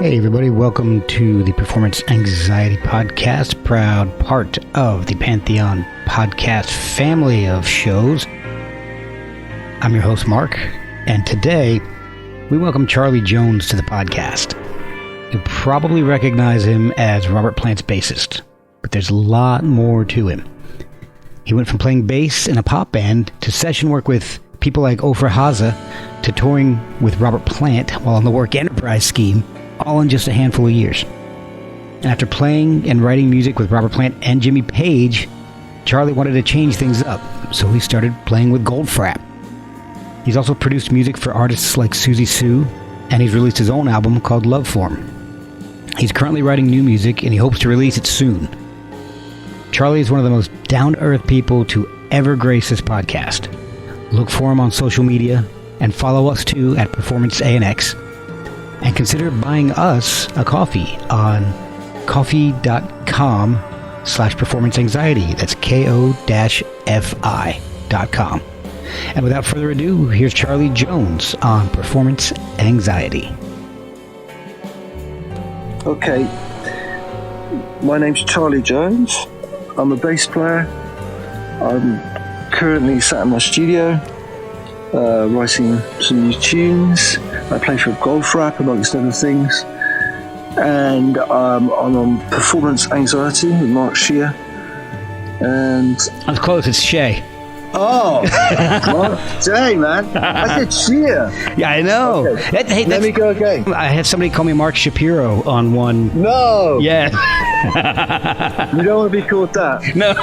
Hey everybody, welcome to the Performance Anxiety Podcast, proud part of the Pantheon podcast family of shows. I'm your host Mark, and today we welcome Charlie Jones to the podcast. You'll probably recognize him as Robert Plant's bassist, but there's a lot more to him. He went from playing bass in a pop band to session work with people like Ofra Haza to touring with Robert Plant while on the Work Enterprise scheme, all in just a handful of years. And after playing and writing music with Robert Plant and Jimmy Page, Charlie wanted to change things up, so he started playing with Goldfrapp. He's also produced music for artists like Susie Sue, and he's released his own album called Love Form. He's currently writing new music, and he hopes to release it soon. Charlie is one of the most down-to-earth people to ever grace this podcast. Look for him on social media, and follow us too at Performance ANX. And consider buying us a coffee on coffee.com/performanceanxiety. That's ko-fi.com. And without further ado, here's Charlie Jones on Performance Anxiety. Okay, my name's Charlie Jones. I'm a bass player. I'm currently sat in my studio writing some new tunes. I play for Goldfrapp amongst other things, and I'm on Performance Anxiety with Mark Shear. And I was close, it's Shay. Oh, well, dang man, I said Shear. Yeah, I know. Okay. Hey, let me go again. I had somebody call me Mark Shapiro on one. No. Yeah. You don't want to be called that. No.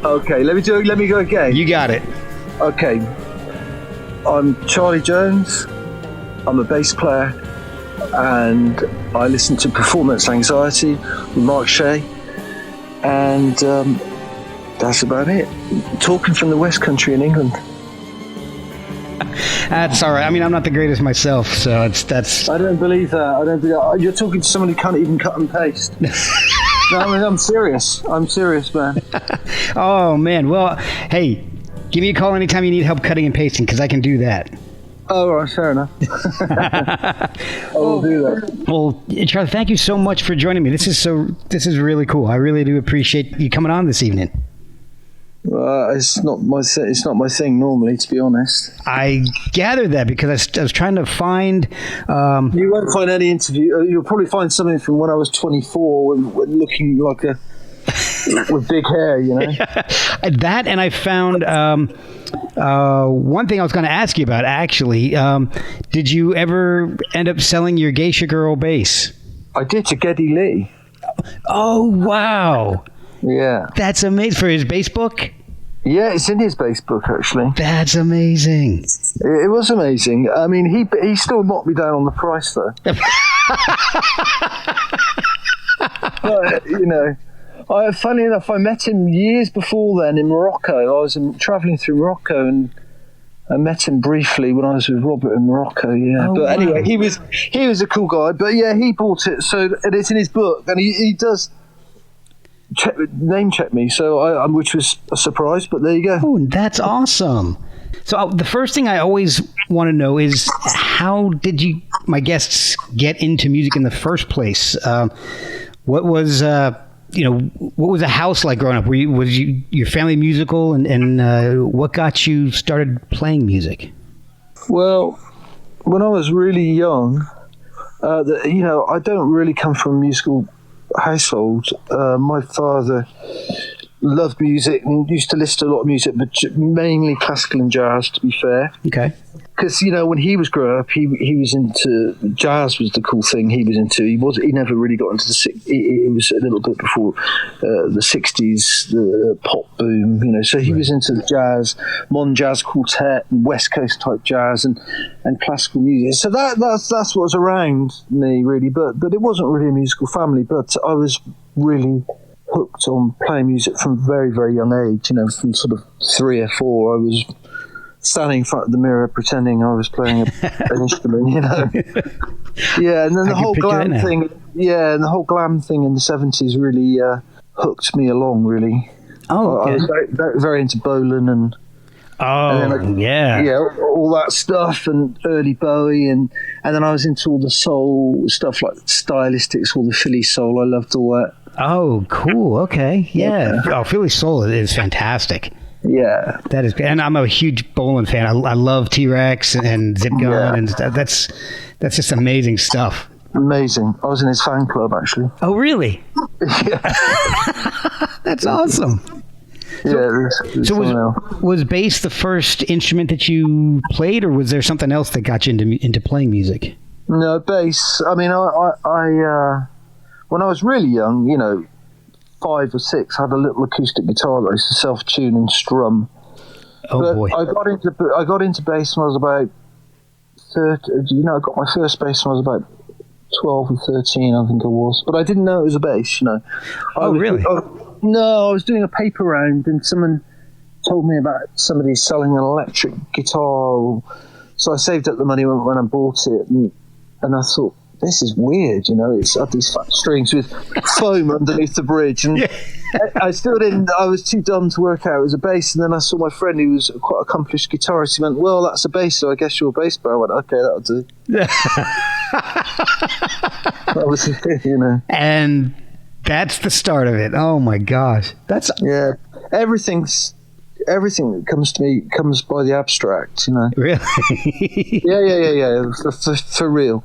Okay, let me go again. You got it. Okay, I'm Charlie Jones. I'm a bass player, and I listen to Performance Anxiety with Mark Shea, and that's about it. Talking from the West Country in England. That's all right. I mean, I'm not the greatest myself, so that's. I don't believe that. You're talking to someone who can't even cut and paste. No, I mean, I'm serious, man. Oh man. Well, hey. Give me a call anytime you need help cutting and pasting, because I can do that. Oh, all right, fair enough. I will do that. Well, Charlie, thank you so much for joining me. This is really cool. I really do appreciate you coming on this evening. It's not my thing normally, to be honest. I gathered that because I was trying to find. You won't find any interview. You'll probably find something from when I was 24, when looking like a. With big hair, you know. That, and I found one thing I was going to ask you about, actually. Did you ever end up selling your Geisha Girl bass? I did, to Geddy Lee. Oh, wow. Yeah. That's amazing. For his bass book? Yeah, it's in his bass book, actually. That's amazing. It was amazing. I mean, he still knocked me down on the price, though. But, you know... funny enough, I met him years before then in Morocco. I was travelling through Morocco, and I met him briefly when I was with Robert in Morocco. Yeah, oh, but wow. Anyway, he was a cool guy. But yeah, he bought it, and it's in his book, and he does name check me. So which was a surprise. But there you go. Oh, that's awesome. So the first thing I always want to know is, how did my guests get into music in the first place? What was what was the house like growing up? Was your family musical, and what got you started playing music? Well, when I was really young, I don't really come from a musical household. My father loved music and used to listen to a lot of music, but mainly classical and jazz, to be fair. Okay. Because, when he was growing up, he was into jazz. Was the cool thing he was into. He never really got into it was a little bit before the 60s, the pop boom, so he was into the jazz, modern jazz quartet and West Coast type jazz and classical music. So that's what was around me, really, but it wasn't really a musical family. But I was really hooked on playing music from a very, very young age. From sort of 3 or 4, I was standing in front of the mirror pretending I was playing an instrument, Yeah, and then the whole glam thing. Yeah, and the whole glam thing in the 70s really hooked me along. Really. Oh, okay. I was very, very, very into Bolan and all that stuff, and early Bowie, and And then I was into all the soul stuff, like Stylistics, all the Philly soul. I loved all that. Oh, cool. Okay. Yeah. Oh, Philly soul is fantastic. Yeah. That is, and I'm a huge Bolan fan. I love T-Rex and Zip Gun, and that's just amazing stuff. Amazing. I was in his fan club, actually. Oh, really? Yeah. That's awesome. So was bass the first instrument that you played, or was there something else that got you into playing music? No, bass. I mean, I when I was really young, 5 or 6, I had a little acoustic guitar that I used to self-tune and strum. Oh, but boy. I got into bass when I was about 30. I got my first bass when I was about 12 or 13, I think I was. But I didn't know it was a bass, Really? No, I was doing a paper round and someone told me about somebody selling an electric guitar. So I saved up the money when I bought it, and I thought, this is weird, it's had these fat strings with foam underneath the bridge. And I was too dumb to work out it was a bass. And then I saw my friend who was a quite accomplished guitarist. He went, well, that's a bass, so I guess you're a bass player. I went, okay, that'll do. That was it, And that's the start of it. Oh my gosh. Yeah. Everything that comes to me comes by the abstract, Really? Yeah. For real.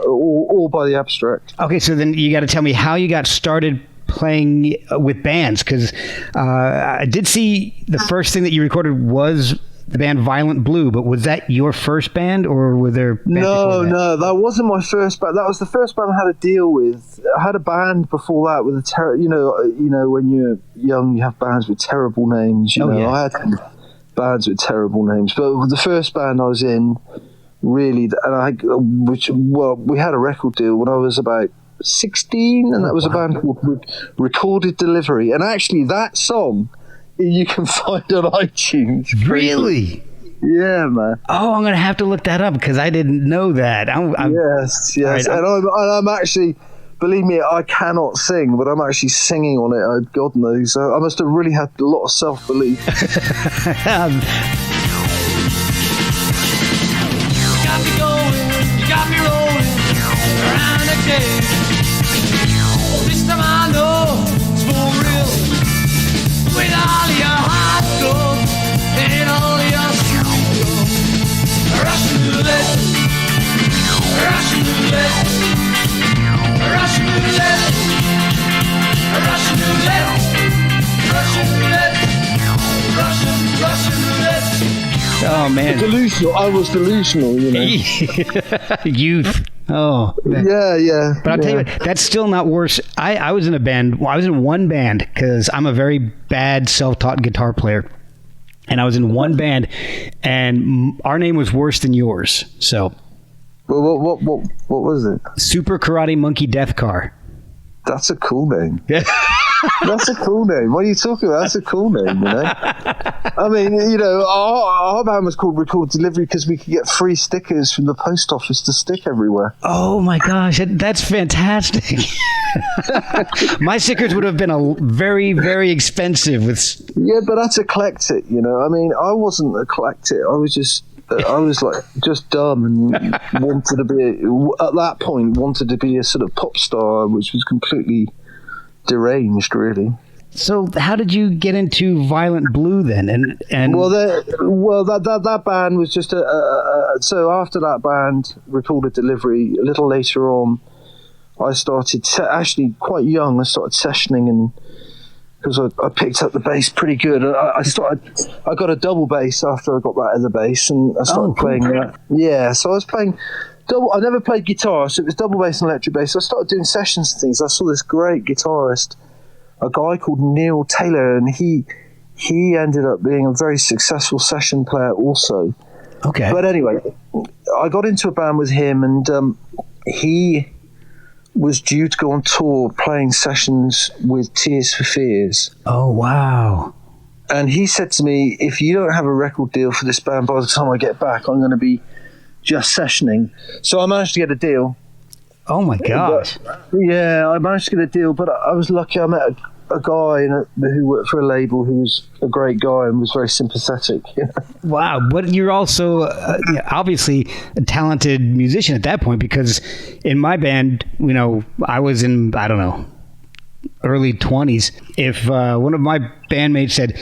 All by the abstract. Okay, so then you got to tell me how you got started playing with bands, because I did see the first thing that you recorded was the band Violent Blue, but was that your first band, or were there bands before that? No, that wasn't my first band. That was the first band I had to deal with. I had a band before that with when you're young, you have bands with terrible names. I had bands with terrible names, but the first band I was in, really, we had a record deal when I was about 16, and that was a band called Recorded Delivery, and actually that song you can find on iTunes. Really? Yeah, man. Oh, I'm going to have to look that up because I didn't know that. Yes. Right, and I'm actually, believe me, I cannot sing, but I'm actually singing on it. God knows. I must have really had a lot of self-belief. Got me going, you got me rolling around again. This time I know it's for real. With all your heart gold and all your strength gold. Russian roulette, Russian roulette, Russian roulette, Russian roulette, Russian roulette, Russian roulette. Oh, man. Delusional. I was delusional, Youth. Oh, man. Yeah. But I'll tell you what, that's still not worse. I was in a band. Well, I was in one band because I'm a very bad self-taught guitar player. And I was in one band, and our name was worse than yours. So, Well, what was it? Super Karate Monkey Death Car. That's a cool name. Yeah. That's a cool name. What are you talking about? That's a cool name, I mean, our band was called Record Delivery because we could get free stickers from the post office to stick everywhere. Oh my gosh, that's fantastic. My stickers would have been very, very expensive. Yeah, but that's eclectic, I mean, I wasn't eclectic. I was just dumb and wanted to be a sort of pop star, which was completely deranged, really. So how did you get into Violent Blue then? And that band was just so after that band Recorded Delivery, a little later on, I started actually quite young. I started sessioning, and because I picked up the bass pretty good. I got a double bass after I got that other bass, and I started playing that. Yeah, so I was playing double. I never played guitar, so it was double bass and electric bass. So I started doing sessions and things. I saw this great guitarist, a guy called Neil Taylor, and he ended up being a very successful session player also. Okay. But anyway, I got into a band with him, and he was due to go on tour playing sessions with Tears for Fears. Oh, wow. And he said to me, if you don't have a record deal for this band by the time I get back, I'm going to be just sessioning. So I managed to get a deal. Oh my gosh. I managed to get a deal, but I was lucky. I met a guy who worked for a label who was a great guy and was very sympathetic. You know? Wow, but you're also obviously a talented musician at that point, because in my band, I was in, I don't know, early 20s. If one of my bandmates said,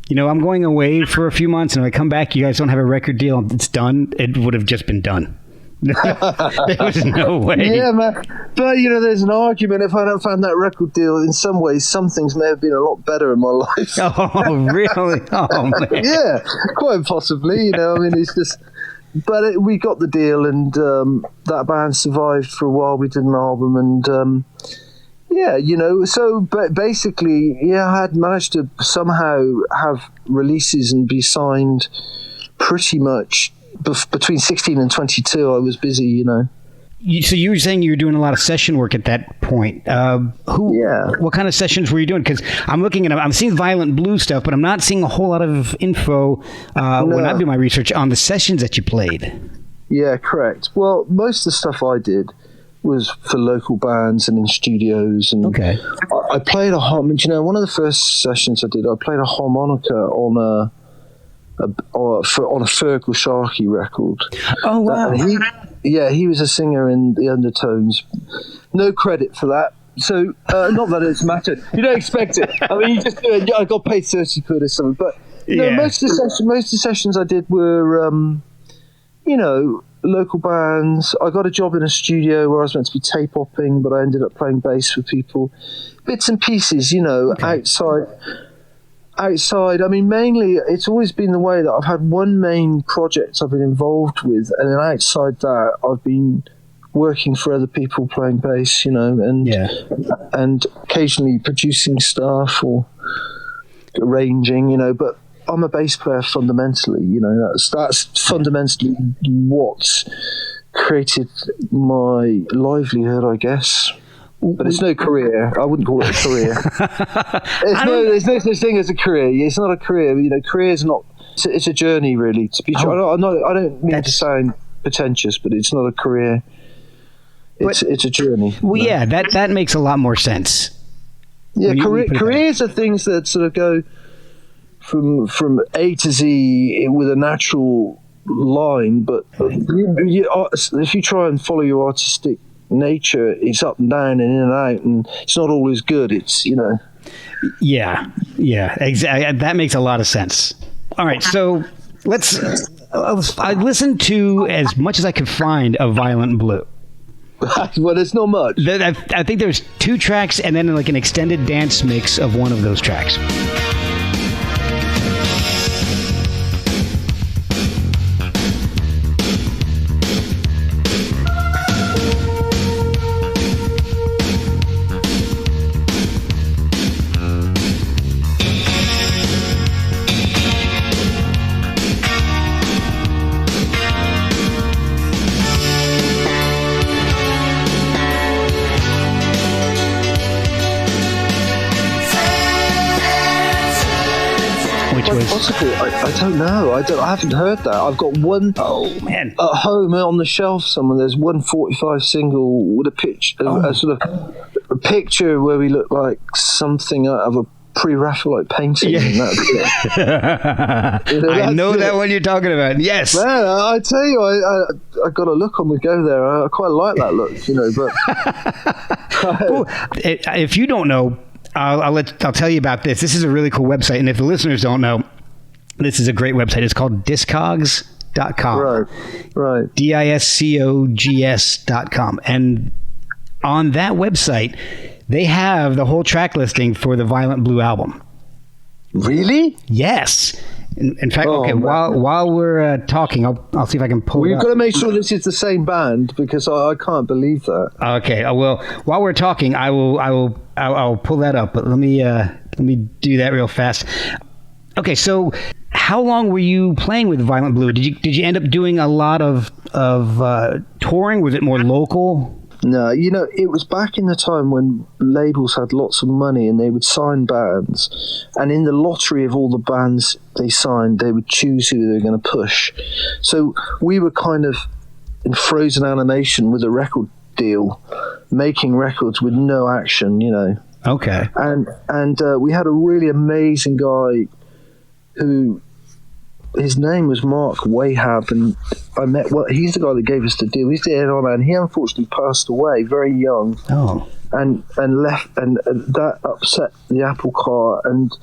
I'm going away for a few months and when I come back, you guys don't have a record deal, it's done, it would have just been done. There was no way. Yeah, man. But there's an argument. If I don't find that record deal, in some ways, some things may have been a lot better in my life. Oh, really? Oh, man. Yeah, quite possibly. It's just. But we got the deal, and that band survived for a while. We did an album, and so but basically, I had managed to somehow have releases and be signed pretty much. Between 16 and 22, I was busy, So you were saying you were doing a lot of session work at that point. What kind of sessions were you doing? Because I'm seeing Violent Blue stuff, but I'm not seeing a whole lot of info when I do my research on the sessions that you played. Yeah, correct. Well, most of the stuff I did was for local bands and in studios. And okay. I played one of the first sessions I did, I played a harmonica on a Fergal Sharkey record. Oh, wow. He was a singer in the Undertones. No credit for that. So, not that it's mattered. You don't expect it. You just do it. I got paid 30 quid or something. But, most of the sessions I did were, local bands. I got a job in a studio where I was meant to be tape opping, but I ended up playing bass for people. Bits and pieces, outside. Mainly it's always been the way that I've had one main project I've been involved with, and then outside that I've been working for other people playing bass, and occasionally producing stuff or arranging, but I'm a bass player fundamentally, that's fundamentally what's created my livelihood, I guess. But it's no career. I wouldn't call it a career. There's no such thing as a career. It's not a career. Career is not. It's a journey, really. To be true, I don't mean to sound pretentious, but it's not a career. It's a journey. Well, yeah, that makes a lot more sense. Yeah, careers are things that sort of go from A to Z with a natural line. But if you try and follow your artistic nature, it's up and down and in and out, and it's not always good. It's yeah, exactly. That makes a lot of sense. All right, so I listened to as much as I could find of Violent Blue. Well, there's not much. I think there's 2 tracks and then like an extended dance mix of one of those tracks. Possibly, I don't know. I haven't heard that. I've got one. Oh man! At home on the shelf somewhere. There's 145 single with a a sort of a picture where we look like something out of a pre-Raphaelite painting. Yeah. And that's it. I know that one you're talking about. Yes. Man, I tell you, I got a look on the go there. I quite like that look, But well, if you don't know. I'll tell you about this. This is a really cool website, and if the listeners don't know, this is a great website. It's called discogs.com. Right. DISCOGS.com. And on that website, they have the whole track listing for the Violent Blue album. Really? Yes. In fact, okay. While we're talking, I'll see if I can pull. Well, you've got to make sure this is the same band because I can't believe that. Okay. Well, while we're talking, I'll pull that up. But let me do that real fast. Okay. So, how long were you playing with Violent Blue? Did you end up doing a lot of touring? Was it more local? No, it was back in the time when labels had lots of money and they would sign bands, and in the lottery of all the bands they signed, they would choose who they were going to push. So we were kind of in frozen animation with a record deal, making records with no action, Okay. And we had a really amazing guy who, his name was Mark Wahab, and I met. Well, he's the guy that gave us the deal. He's the A&R man. He unfortunately passed away very young. Oh. And left, and that upset the Apple car, and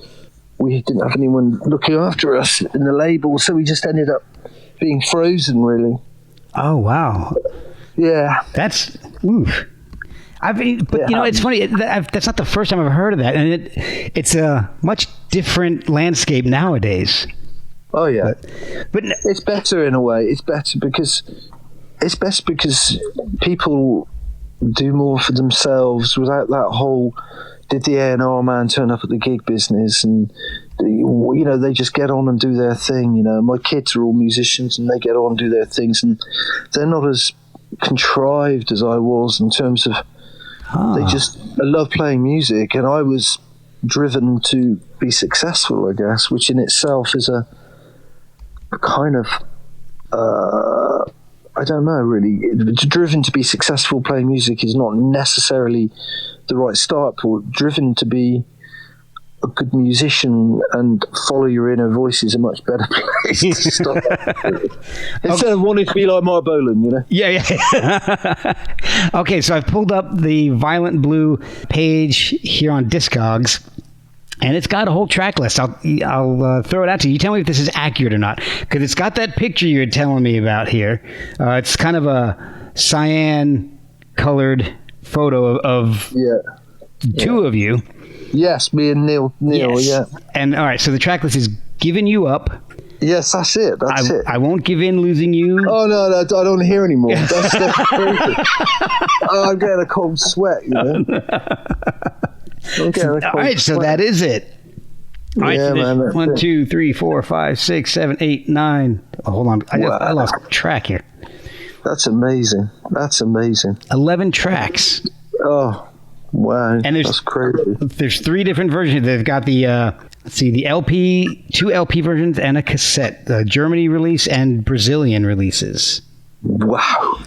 we didn't have anyone looking after us in the label, so we just ended up being frozen, really. Oh wow. Yeah. That's oof. It's funny. That's not the first time I've heard of that, and it's a much different landscape nowadays. Oh yeah, but it's better in a way. It's better because people do more for themselves without that whole. Did the A&R man turn up at the gig business? And they just get on and do their thing. My kids are all musicians, and they get on and do their things, and they're not as contrived as I was in terms of. I love playing music, and I was driven to be successful, I guess, which in itself is a kind of, I don't know, really. Driven to be successful playing music is not necessarily the right start point. Driven to be a good musician and follow your inner voice is a much better place to start. Instead of wanting to be like Mark Bolan, Yeah. Okay, so I've pulled up the Violent Blue page here on Discogs, and it's got a whole track list. I'll throw it out to you. You tell me if this is accurate or not, because it's got that picture you were telling me about here. It's kind of a cyan-colored photo of two of you. Yes, me and Neil, yes. Yeah. And all right, so the track list is Giving You Up. Yes, that's it. That's it. I Won't Give In, Losing You. Oh, no, I don't want to hear anymore. That's crazy. I'm getting a cold sweat, I'm getting a cold all right, so sweat. That is it. All right, yeah, so man. 1, 2, 3, 4, 5, 6, 7, 8, 9. Oh, hold on. I lost track here. That's amazing. 11 tracks. Oh. Wow, and that's crazy. There's 3 different versions. They've got the the LP, 2 LP versions, and a cassette. The Germany release and Brazilian releases. Wow,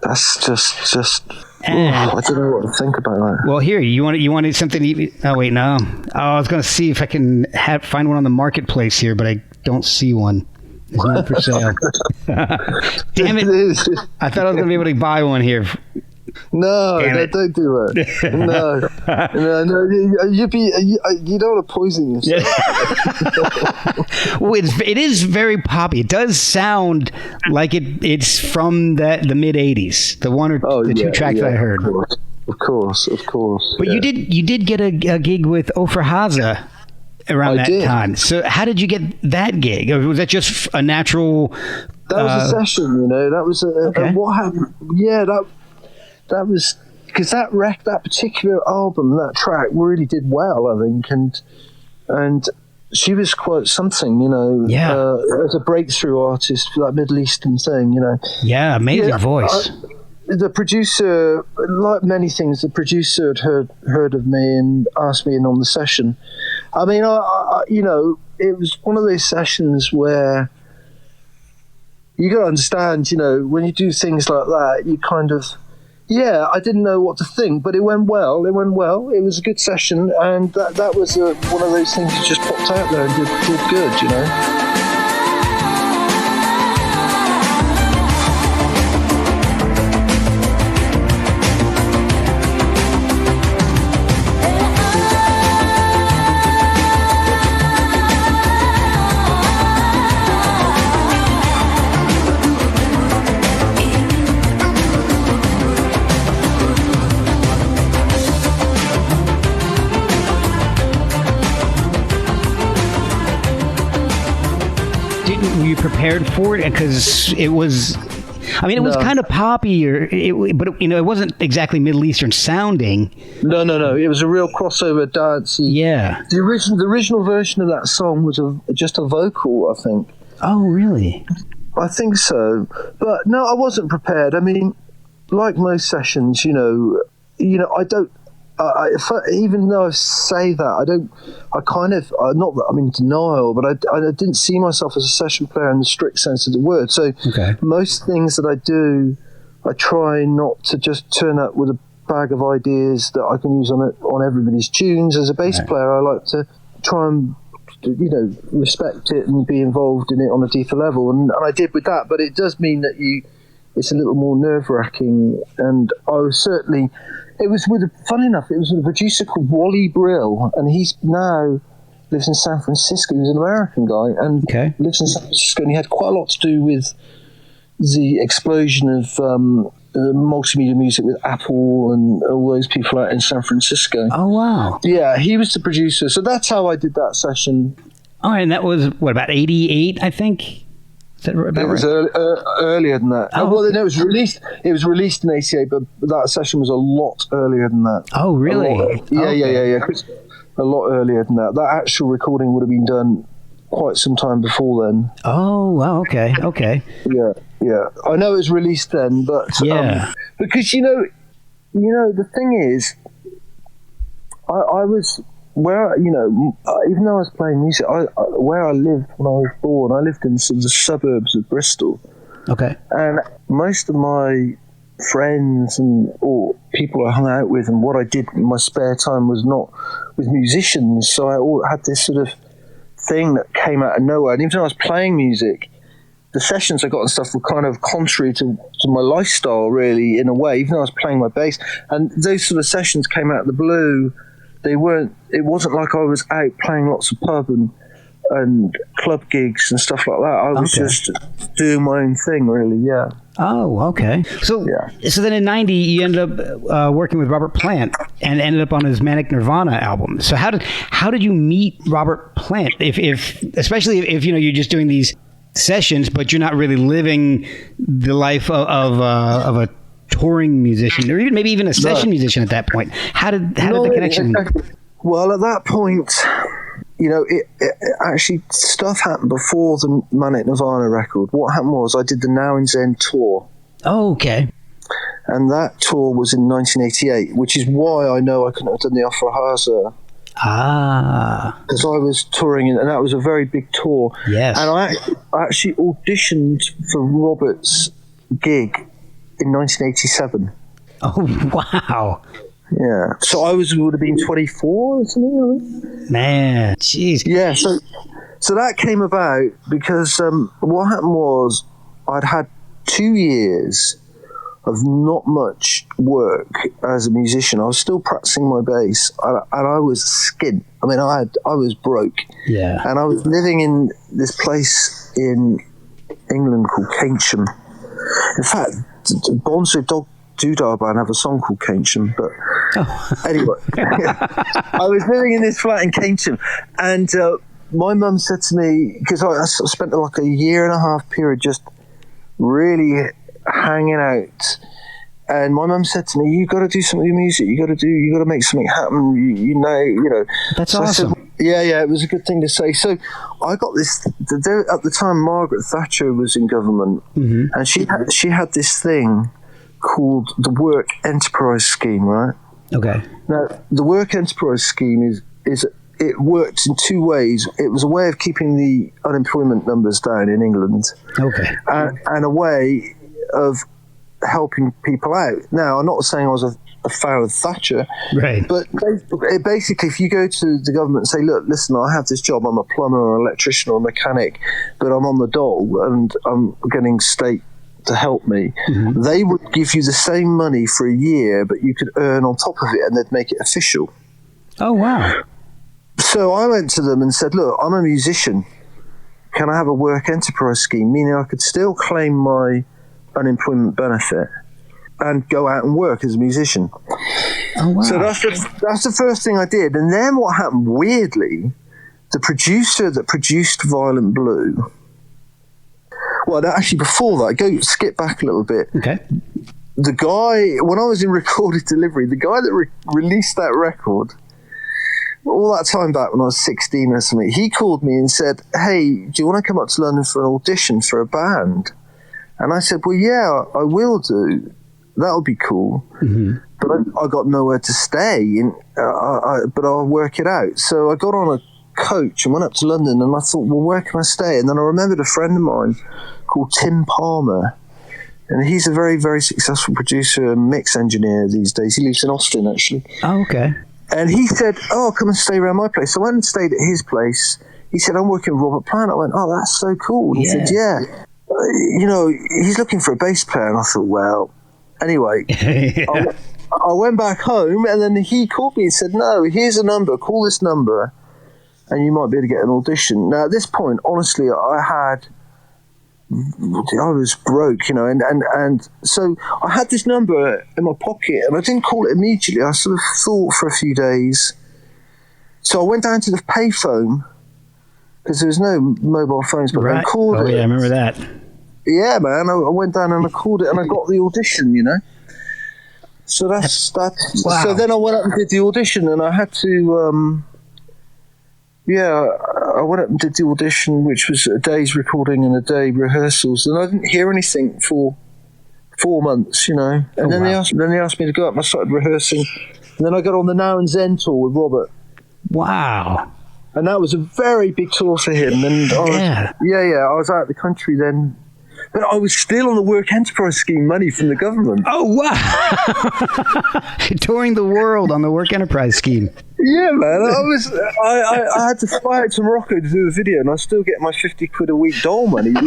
that's just. I don't know what to think about that. Well, here you wanted something. Oh wait, no. Oh, I was going to see if I can find one on the marketplace here, but I don't see one. There's none for sale. Damn it! I thought I was going to be able to buy one here. No, don't do it. No, you don't want to poison yourself. Well, it is very poppy. It does sound like it's from the mid '80s. The one or the 2 tracks I heard. Of course. But you did get a gig with Ofra Haza around that time. So how did you get that gig? Or was that just a natural? That was a session. That was what happened. Yeah, that was because that particular album, that track really did well, I think, and she was quite something, as a breakthrough artist for that Middle Eastern thing, Yeah, amazing voice. The producer, like many things, the producer had heard of me and asked me in on the session. I mean, I it was one of those sessions where you got to understand, when you do things like that, you kind of. Yeah, I didn't know what to think, but it went well. It was a good session, and that was one of those things that just popped out there and did good, Were you prepared for it? Because it was, it was kind of poppy, but it wasn't exactly Middle Eastern sounding. No. It was a real crossover dancey. Yeah. The original version of that song was just a vocal, I think. Oh, really? I think so. But no, I wasn't prepared. I mean, like most sessions, I don't. Even though I say that, not that I'm in denial, but I didn't see myself as a session player in the strict sense of the word. So most things that I do, I try not to just turn up with a bag of ideas that I can use on everybody's tunes. As a bass player, I like to try and respect it and be involved in it on a deeper level, and I did with that. But it does mean that it's a little more nerve-wracking. And I was certainly, funny enough, it was with a producer called Wally Brill, and he's now lives in San Francisco. He was an American guy and lives in San Francisco, and he had quite a lot to do with the explosion of multimedia music with Apple and all those people out in San Francisco. Oh, wow. Yeah, he was the producer. So that's how I did that session. Oh, and that was, about 88, I think? Is that about it was earlier than that. Oh, well, no, it was released in 88, but that session was a lot earlier than that. Oh, really? Yeah. A lot earlier than that. That actual recording would have been done quite some time before then. Oh, wow, okay. Yeah. I know it was released then, but because the thing is, I was where even though I was playing music, where I lived when I was born, I lived in sort of the suburbs of Bristol. Okay. And most of my friends or people I hung out with and what I did in my spare time was not with musicians, so I had this sort of thing that came out of nowhere. And even though I was playing music, the sessions I got and stuff were kind of contrary to my lifestyle, really, in a way, even though I was playing my bass. And those sort of sessions came out of the blue. It wasn't like I was out playing lots of pub and club gigs and stuff like that. I was just doing my own thing, really, yeah. Oh, okay. So then in 90, you ended up working with Robert Plant and ended up on his Manic Nirvana album. So how did you meet Robert Plant? Especially if you're just doing these sessions, but you're not really living the life of a touring musician, or maybe even a session musician at that point. How did the connection? Well, at that point, it actually stuff happened before the Manic Nirvana record. What happened was I did the Now and Zen tour. Oh, okay. And that tour was in 1988, which is why I know I couldn't have done the Ofra Haza. Because I was touring, and that was a very big tour. Yes. And I actually auditioned for Robert's gig in 1987. Oh, wow. Yeah. So I would have been 24 or something like that. Man, jeez. Yeah, so that came about because what happened was I'd had 2 years of not much work as a musician. I was still practicing my bass, and I was skint. I mean, I was broke. Yeah. And I was living in this place in England called Keynsham. In fact, Bonzo Dog Doodah Band have a song called Keynsham, but anyway, I was living in this flat in Keynsham, and my mum said to me, because I spent like a 1.5 year period just really hanging out, and my mum said to me, "You got to do something with music. You got to make something happen. You know." That's so awesome. I said, yeah, it was a good thing to say. So I got this. At the time, Margaret Thatcher was in government, and she had this thing called the Work Enterprise Scheme, right? Okay. Now, the Work Enterprise Scheme is it worked in 2 ways. It was a way of keeping the unemployment numbers down in England. Okay. And a way of helping people out. Now, I'm not saying I was a fan of Thatcher, right? But basically, if you go to the government and say, "Look, listen, I have this job. I'm a plumber or an electrician or a mechanic, but I'm on the dole and I'm getting state to help me," they would give you the same money for a year, but you could earn on top of it, and they'd make it official. Oh, wow. So I went to them and said, "Look, I'm a musician. Can I have a work enterprise scheme?" Meaning I could still claim my unemployment benefit and go out and work as a musician. Oh, wow. So that's the first thing I did. And then what happened, weirdly, the producer that produced Violent Blue, well, actually before that, skip back a little bit. Okay. The guy, when I was in recorded delivery, the guy that released that record, all that time back when I was 16 or something, he called me and said, "Hey, do you want to come up to London for an audition for a band?" And I said, "Well, yeah, I will do. That'll be cool." But I got nowhere to stay, but I'll work it out. So I got on a coach and went up to London, and I thought, well, where can I stay? And then I remembered a friend of mine called Tim Palmer, And he's a very, very successful producer and mix engineer these days. He lives in Austin, actually. Oh, okay. And he said, come and stay around my place. So I went and stayed at his place. He said, I'm working with Robert Plant. I went, oh, that's so cool. And he said, yeah. He's looking for a bass player. And I thought, well, anyway. I went back home, and then he called me and said, no, here's a number. Call this number, and you might be able to get an audition. Now, at this point, honestly, I was broke, and so I had this number in my pocket, and I didn't call it immediately. I sort of thought for a few days. So I went down to the payphone, because there was no mobile phones, but I called it. Oh, yeah, I remember that. Yeah, man, I went down and I called it, and I got the audition, So that's that. Wow. So then I went up and did the audition, and I had to, I went up and did the audition, which was a day's recording and a day rehearsals, and I didn't hear anything for 4 months, And then they asked me to go up, and I started rehearsing, and then I got on the Now and Zen tour with Robert. Wow. And that was a very big tour for him, and I was out of the country then. But I was still on the Work Enterprise Scheme money from the government. Oh, wow. Touring the world on the Work Enterprise Scheme. Yeah, man. I had to fly out to Morocco to do a video, and I still get my 50 quid a week dole money. So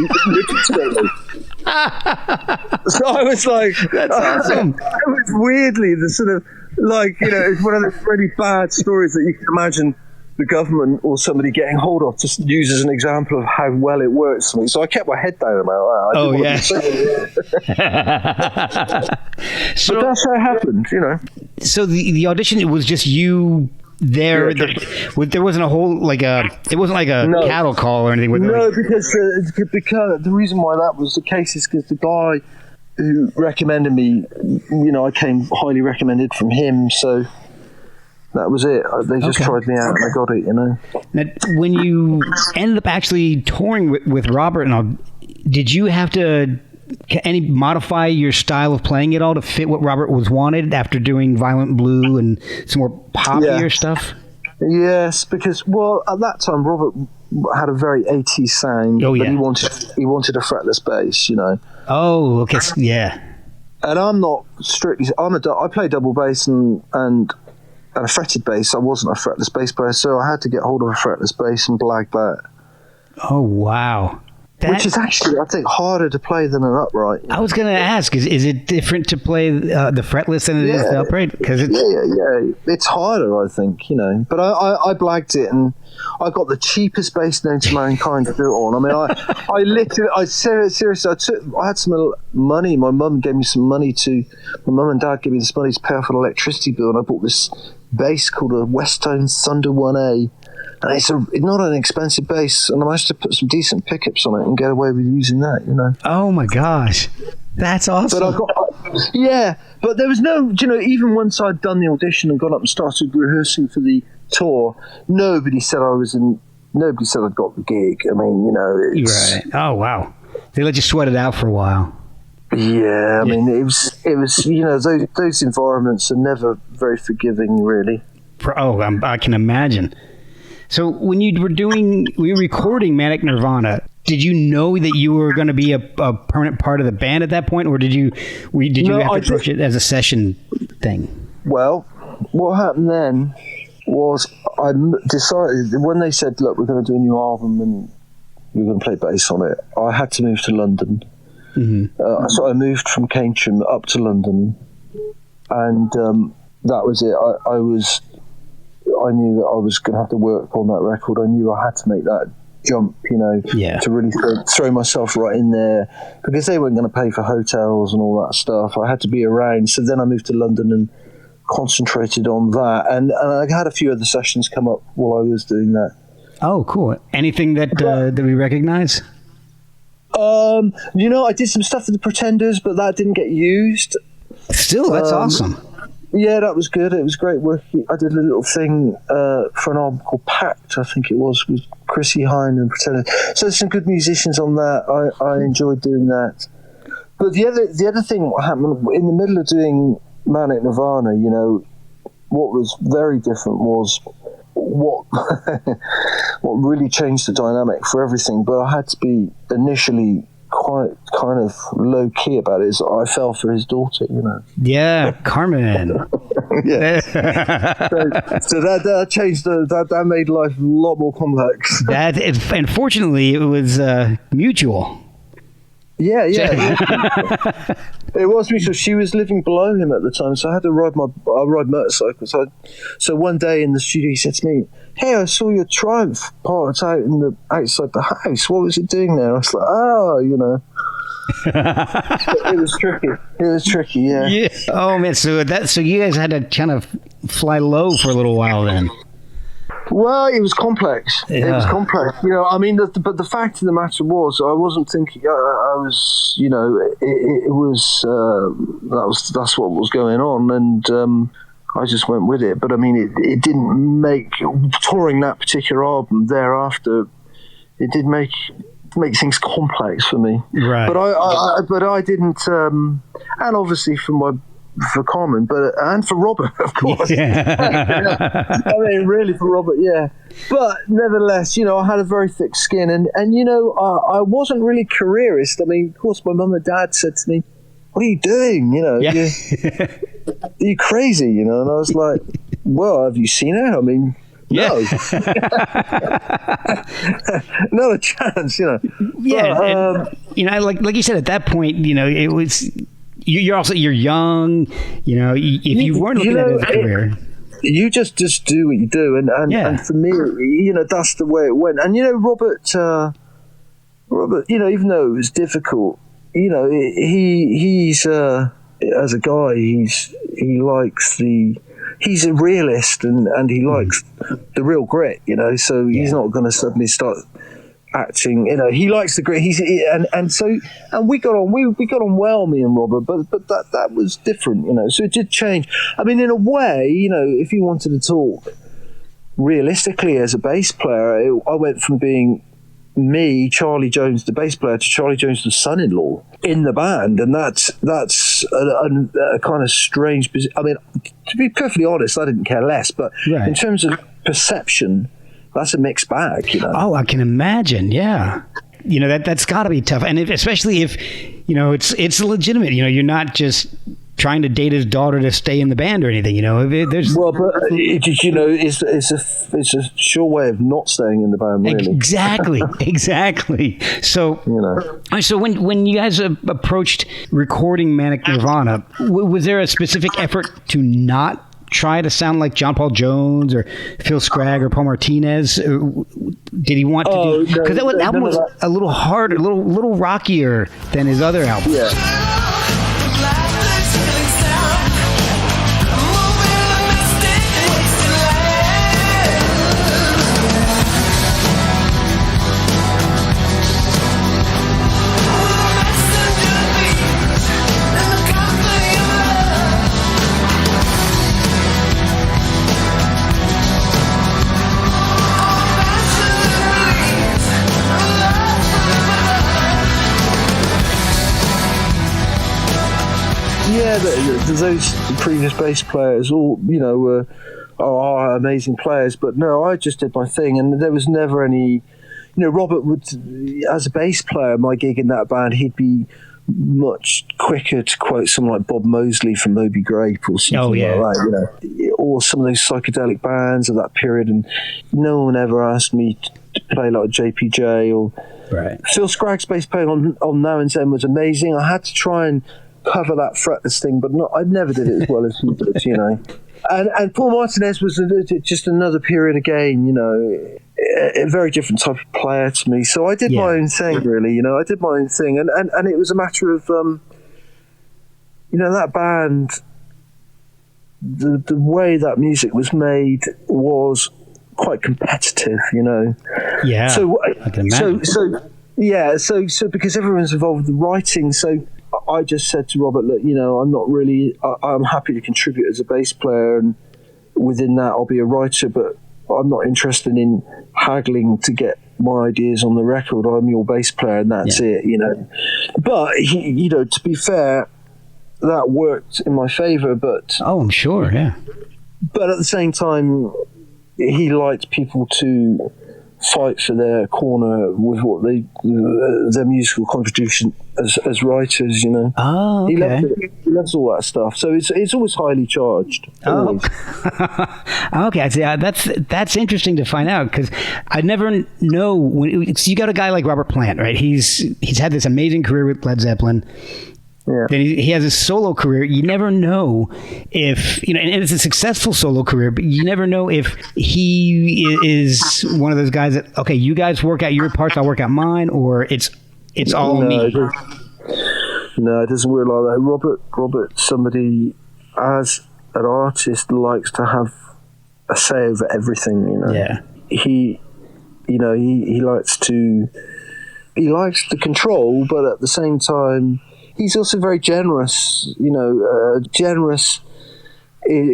I was like... That's awesome. It was weirdly the sort of, it's one of those really bad stories that you can imagine the government or somebody getting hold of to use as an example of how well it works for me. So I kept my head down about that. So but that's how it happened, So the audition, it was just you there. Yeah, there wasn't a whole it wasn't like a cattle call or anything. Because the reason why that was the case is because the guy who recommended me, I came highly recommended from him. So. That was it. They just tried me out, and I got it, Now, when you ended up actually touring with Robert and all, did you have to modify your style of playing it all to fit what Robert was wanted after doing Violent Blue and some more poppier stuff? Yes, because, at that time, Robert had a very 80s sound, but he wanted a fretless bass, Oh, okay, yeah. And I'm not strictly... I play double bass and a fretted bass. I wasn't a fretless bass player, so I had to get hold of a fretless bass and blag that. Oh, wow. Which is actually, I think, harder to play than an upright. I was going to ask, is it different to play the fretless than it is the upright? Yeah. It's harder, I think, But I blagged it, and I got the cheapest bass known to mankind to do it on. I mean, seriously, I had some money. My mum gave me some money my mum and dad gave me this money to pay off an electricity bill, and I bought this bass called a Westone Thunder 1A. And it's not an expensive bass, and I managed to put some decent pickups on it and get away with using that, Oh my gosh, that's awesome! But there was no, even once I'd done the audition and gone up and started rehearsing for the tour, nobody said Nobody said I'd got the gig. I mean, right? Oh wow, they let you sweat it out for a while. Yeah, I mean, it was those environments are never very forgiving, really. I can imagine. So when you were recording Manic Nirvana, did you know that you were going to be a permanent part of the band at that point, or did you have to approach it as a session thing? Well, what happened then was I decided when they said, "Look, we're going to do a new album and we're going to play bass on it," I had to move to London. Mm-hmm. So I moved from Keynsham up to London, and that was it. I knew that I was going to have to work on that record. I knew I had to make that jump, to really throw myself right in there, because they weren't going to pay for hotels and all that stuff. I had to be around. So then I moved to London and concentrated on that. And I had a few other sessions come up while I was doing that. Oh, cool. Anything that we recognize? I did some stuff with the Pretenders, but that didn't get used. Still, that's awesome. Yeah, that was good. It was great work. I did a little thing for an album called Pact, I think it was, with Chrissy Hine and Pretenders. So there's some good musicians on that. I enjoyed doing that. But the other thing what happened in the middle of doing Manic Nirvana, what was very different was what what really changed the dynamic for everything. But I had to be initially quite kind of low key about it is I fell for his daughter, you know. Yeah, Carmen. Yeah. so that changed. That made life a lot more complex. And fortunately, it was mutual. Yeah. It was me. So she was living below him at the time, so I had to ride motorcycles. So one day in the studio, he said to me, "Hey, I saw your Triumph parked out outside the house. What was it doing there?" I was like, "Oh, you know." It was tricky. Yeah. Oh man, so you guys had to kind of fly low for a little while then. Well, it was complex. Yeah. It was complex. You know, I mean, but the fact of the matter was, I wasn't thinking. I was, you know, it was that's what was going on, and I just went with it. But I mean, it didn't make touring that particular album thereafter. It did make things complex for me. Right. But I didn't, and obviously for Carmen, and for Robert, of course. Yeah. I mean, really for Robert, yeah. But nevertheless, you know, I had a very thick skin, and you know, I wasn't really careerist. I mean, of course, my mum and dad said to me, "What are you doing? You know, are you crazy? You know?" And I was like, "Well, have you seen her? I mean." No. Not a chance, you know. Yeah, but, you know, like you said, at that point, you know, it was you're young, you know. If you weren't looking at it as a career, you just do what you do, and for me, you know, that's the way it went. And you know, Robert, you know, even though it was difficult, you know, he's as a guy, he likes he's a realist and he likes the real grit, you know, so he's not going to suddenly start acting, you know, he likes the grit. And we got on well, me and Robert, but that was different, you know, so it did change. I mean, in a way, you know, if you wanted to talk realistically as a bass player, I went from being me, Charlie Jones, the bass player, to Charlie Jones, the son-in-law in the band, and that's a kind of strange. I mean, to be perfectly honest, I didn't care less, but in terms of perception, that's a mixed bag, you know. Oh, I can imagine. Yeah, you know, that's got to be tough, and especially if you know it's legitimate. You know, you're not just trying to date his daughter to stay in the band or anything, you know. There's but you know, it's a sure way of not staying in the band, really. Exactly. So you know, so when you guys approached recording Manic Nirvana, was there a specific effort to not try to sound like John Paul Jones or Phil Scragg or Paul Martinez? Did he want to do? Because that album was a little harder, a little rockier than his other albums. Yeah. Those previous bass players all, you know, are amazing players, but no, I just did my thing, and there was never any, you know, Robert would, as a bass player, my gig in that band, he'd be much quicker to quote someone like Bob Moseley from Moby Grape or something like that, you know, or some of those psychedelic bands of that period, and no one ever asked me to play like JPJ or Phil Scragg's bass playing on Now and Then was amazing. I had to try and cover that fretless thing, but I never did it as well as he did, you know. And Paul Martinez was just another period again, you know, a very different type of player to me. So I did my own thing, really, you know. I did my own thing, and it was a matter of, you know, that band, the way that music was made was quite competitive, you know. Yeah, so I can imagine. So because everyone's involved with the writing, so I just said to Robert, look, you know, I'm happy to contribute as a bass player, and within that I'll be a writer, but I'm not interested in haggling to get my ideas on the record. I'm your bass player, and that's it, you know. But, you know, to be fair, that worked in my favour, but... Oh, I'm sure, yeah. But at the same time, he liked people to fight for their corner with what their musical contribution as writers, you know. Oh, okay. He loves all that stuff. So it's always highly charged. Always. Oh. Okay, I see. That's interesting to find out, because I never know you got a guy like Robert Plant, right? He's had this amazing career with Led Zeppelin. Yeah. Then he has a solo career. You never know if, and it's a successful solo career, but you never know if he is one of those guys that, okay, you guys work out your parts, I'll work out mine, or it's all me. No, it doesn't work like that. Robert, somebody as an artist likes to have a say over everything, you know. Yeah. He likes to control, but at the same time, he's also very generous, generous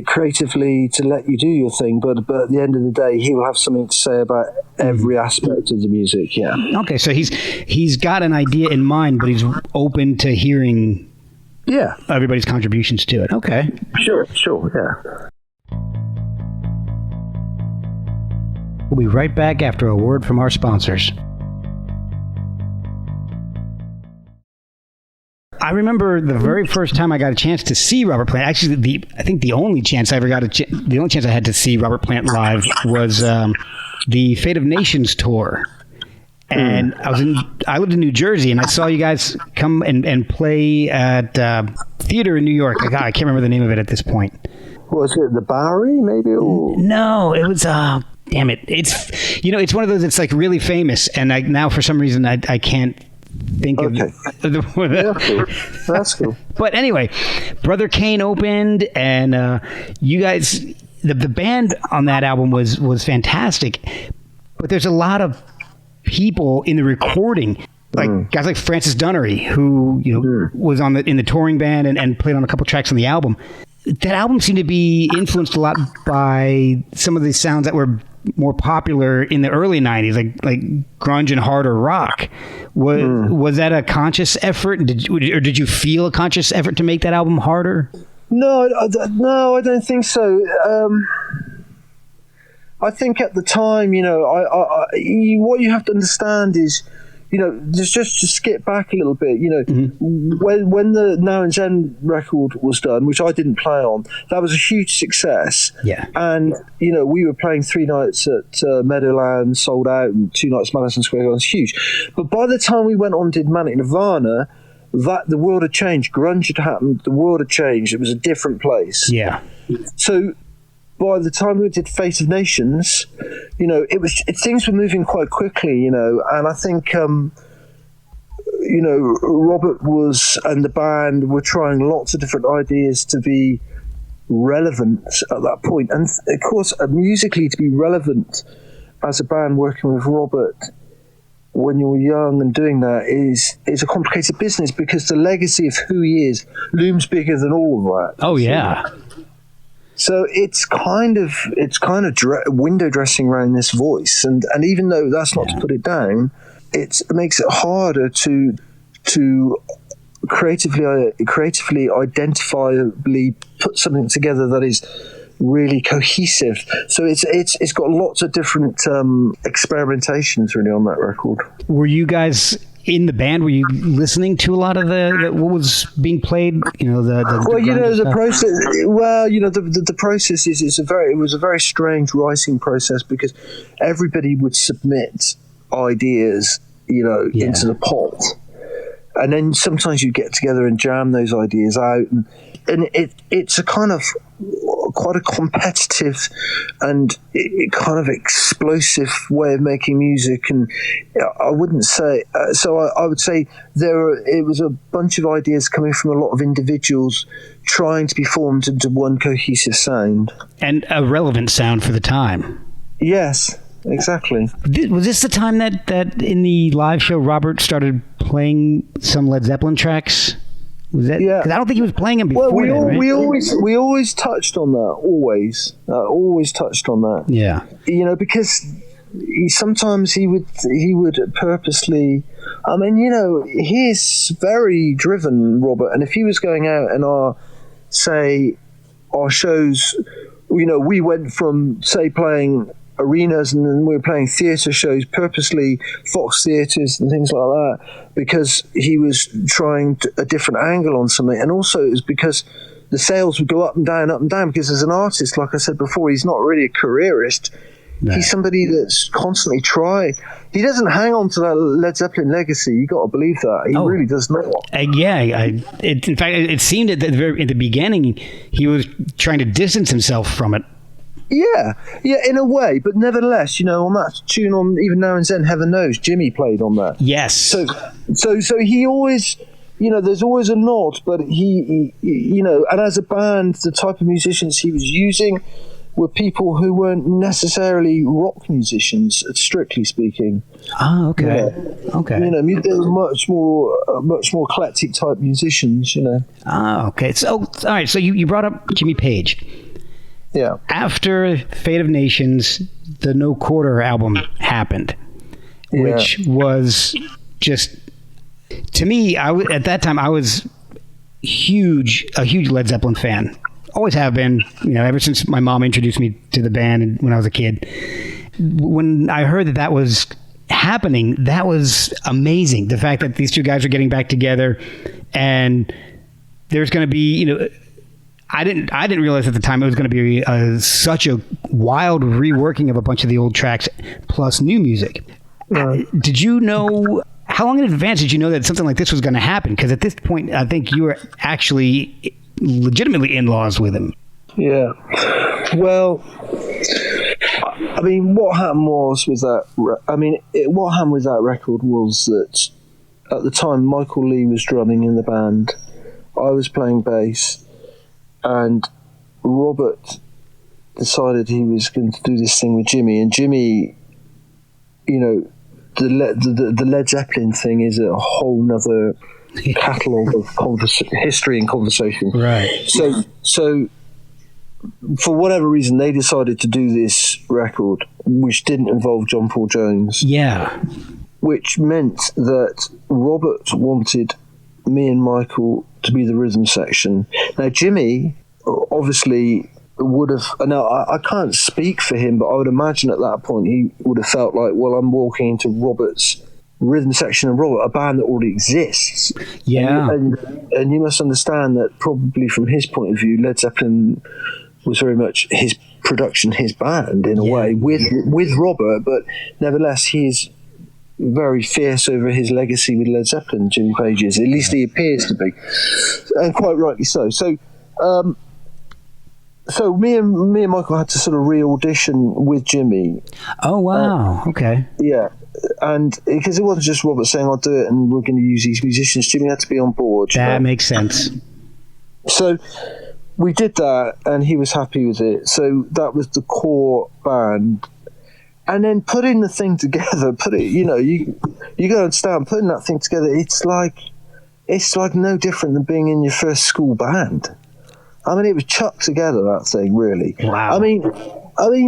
creatively to let you do your thing. But at the end of the day, he will have something to say about every aspect of the music. Yeah. Okay, so he's got an idea in mind, but he's open to hearing everybody's contributions to it. Okay. Sure, yeah. We'll be right back after a word from our sponsors. I remember the very first time I got a chance to see Robert Plant. Actually, I think the only chance I ever got the only chance I had to see Robert Plant live was the Fate of Nations tour. And I lived in New Jersey, and I saw you guys come and play at theater in New York. I can't remember the name of it at this point. Was it the Bowery, maybe? Or? No, it was. Damn it! It's one of those. It's like really famous, and now for some reason I can't think of it. That's cool. But anyway, Brother Kane opened, and you guys, the band on that album was fantastic. But there's a lot of people in the recording, like guys like Francis Dunnery, who was in the touring band and played on a couple tracks on the album. That album seemed to be influenced a lot by some of the sounds that were more popular in the early 90s, like grunge and harder rock. Was that a conscious effort? Did you feel a conscious effort to make that album harder? No, I don't think so. I think at the time, what you have to understand is, just to skip back a little bit, when the Now and Zen record was done, which I didn't play on, that was a huge success. Yeah. And, we were playing 3 nights at Meadowlands, sold out, and 2 nights Madison Square Garden, was huge. But by the time we went on and did Manic Nirvana, the world had changed. Grunge had happened. The world had changed. It was a different place. Yeah. So by the time we did Fate of Nations, things were moving quite quickly, and I think, Robert and the band were trying lots of different ideas to be relevant at that point. And of course, musically, to be relevant as a band working with Robert when you're young and doing that is a complicated business, because the legacy of who he is looms bigger than all of that. Oh, yeah. So it's kind of window dressing around this voice, and even though that's not to put it down, it makes it harder to creatively, identifiably put something together that is really cohesive. So it's got lots of different experimentations really on that record. Were you guys in the band? Were you listening to a lot of what was being played? The process. Well, the process it was a very strange writing process, because everybody would submit ideas, into the pot, and then sometimes you get together and jam those ideas out, and it's a kind of quite a competitive and kind of explosive way of making music. And I wouldn't say I would say it was a bunch of ideas coming from a lot of individuals trying to be formed into one cohesive sound, and a relevant sound for the time. Yes, exactly. Was this the time that in the live show Robert started playing some Led Zeppelin tracks? Was that? Yeah. Because I don't think he was playing them before. Well, right? we always touched on that. Always touched on that. Yeah. Because sometimes he would purposely. I mean, he's very driven, Robert. And if he was going out and our shows, we went from, say, playing arenas, and then we were playing theatre shows, purposely Fox Theatres and things like that, because he was trying a different angle on something. And also it was because the sales would go up and down, because as an artist, like I said before, he's not really a careerist. No. He's somebody that's constantly trying. He doesn't hang on to that Led Zeppelin legacy. You got to believe that. He really does not. In fact, it seemed at the beginning he was trying to distance himself from it. Yeah, in a way, but nevertheless, on that tune on Even Now and Then, Heaven Knows, Jimmy played on that. Yes. So he always, there's always a nod, but he, and as a band, the type of musicians he was using were people who weren't necessarily rock musicians, strictly speaking. Ah, okay. Okay. They were much more eclectic type musicians. Ah, okay. So, all right. So you brought up Jimmy Page. Yeah. After Fate of Nations, the No Quarter album happened, which was just, to me, at that time, I was a huge Led Zeppelin fan. Always have been, ever since my mom introduced me to the band when I was a kid. When I heard that was happening, that was amazing. The fact that these two guys are getting back together, and there's going to be, I didn't realize at the time it was going to be such a wild reworking of a bunch of the old tracks plus new music. Did you know, how long in advance did you know that something like this was going to happen? Because at this point, I think you were actually legitimately in-laws with him. Yeah. Well, I mean, what happened with that record was that at the time Michael Lee was drumming in the band, I was playing bass, and Robert decided he was going to do this thing with Jimmy. And Jimmy, the Led Zeppelin thing is a whole nother catalogue of history and conversation. Right. So for whatever reason, they decided to do this record, which didn't involve John Paul Jones. Yeah. Which meant that Robert wanted me and Michael to be the rhythm section. Now, Jimmy obviously would have, now I can't speak for him, but I would imagine at that point he would have felt like, well, I'm walking into Robert's rhythm section, and Robert, a band that already exists. Yeah. And you must understand that probably from his point of view, Led Zeppelin was very much his production, his band in a way, with Robert, but nevertheless he's very fierce over his legacy with Led Zeppelin, Jimmy Page is. At least he appears to be, and quite rightly so. So me and Michael had to sort of re-audition with Jimmy. Oh wow! Okay. Yeah, and because it wasn't just Robert saying I'll do it, and we're going to use these musicians. Jimmy had to be on board. That makes sense. So we did that, and he was happy with it. So that was the core band. And then putting the thing together, you go and start putting that thing together. It's like no different than being in your first school band. I mean, it was chucked together, that thing, really. Wow. I mean,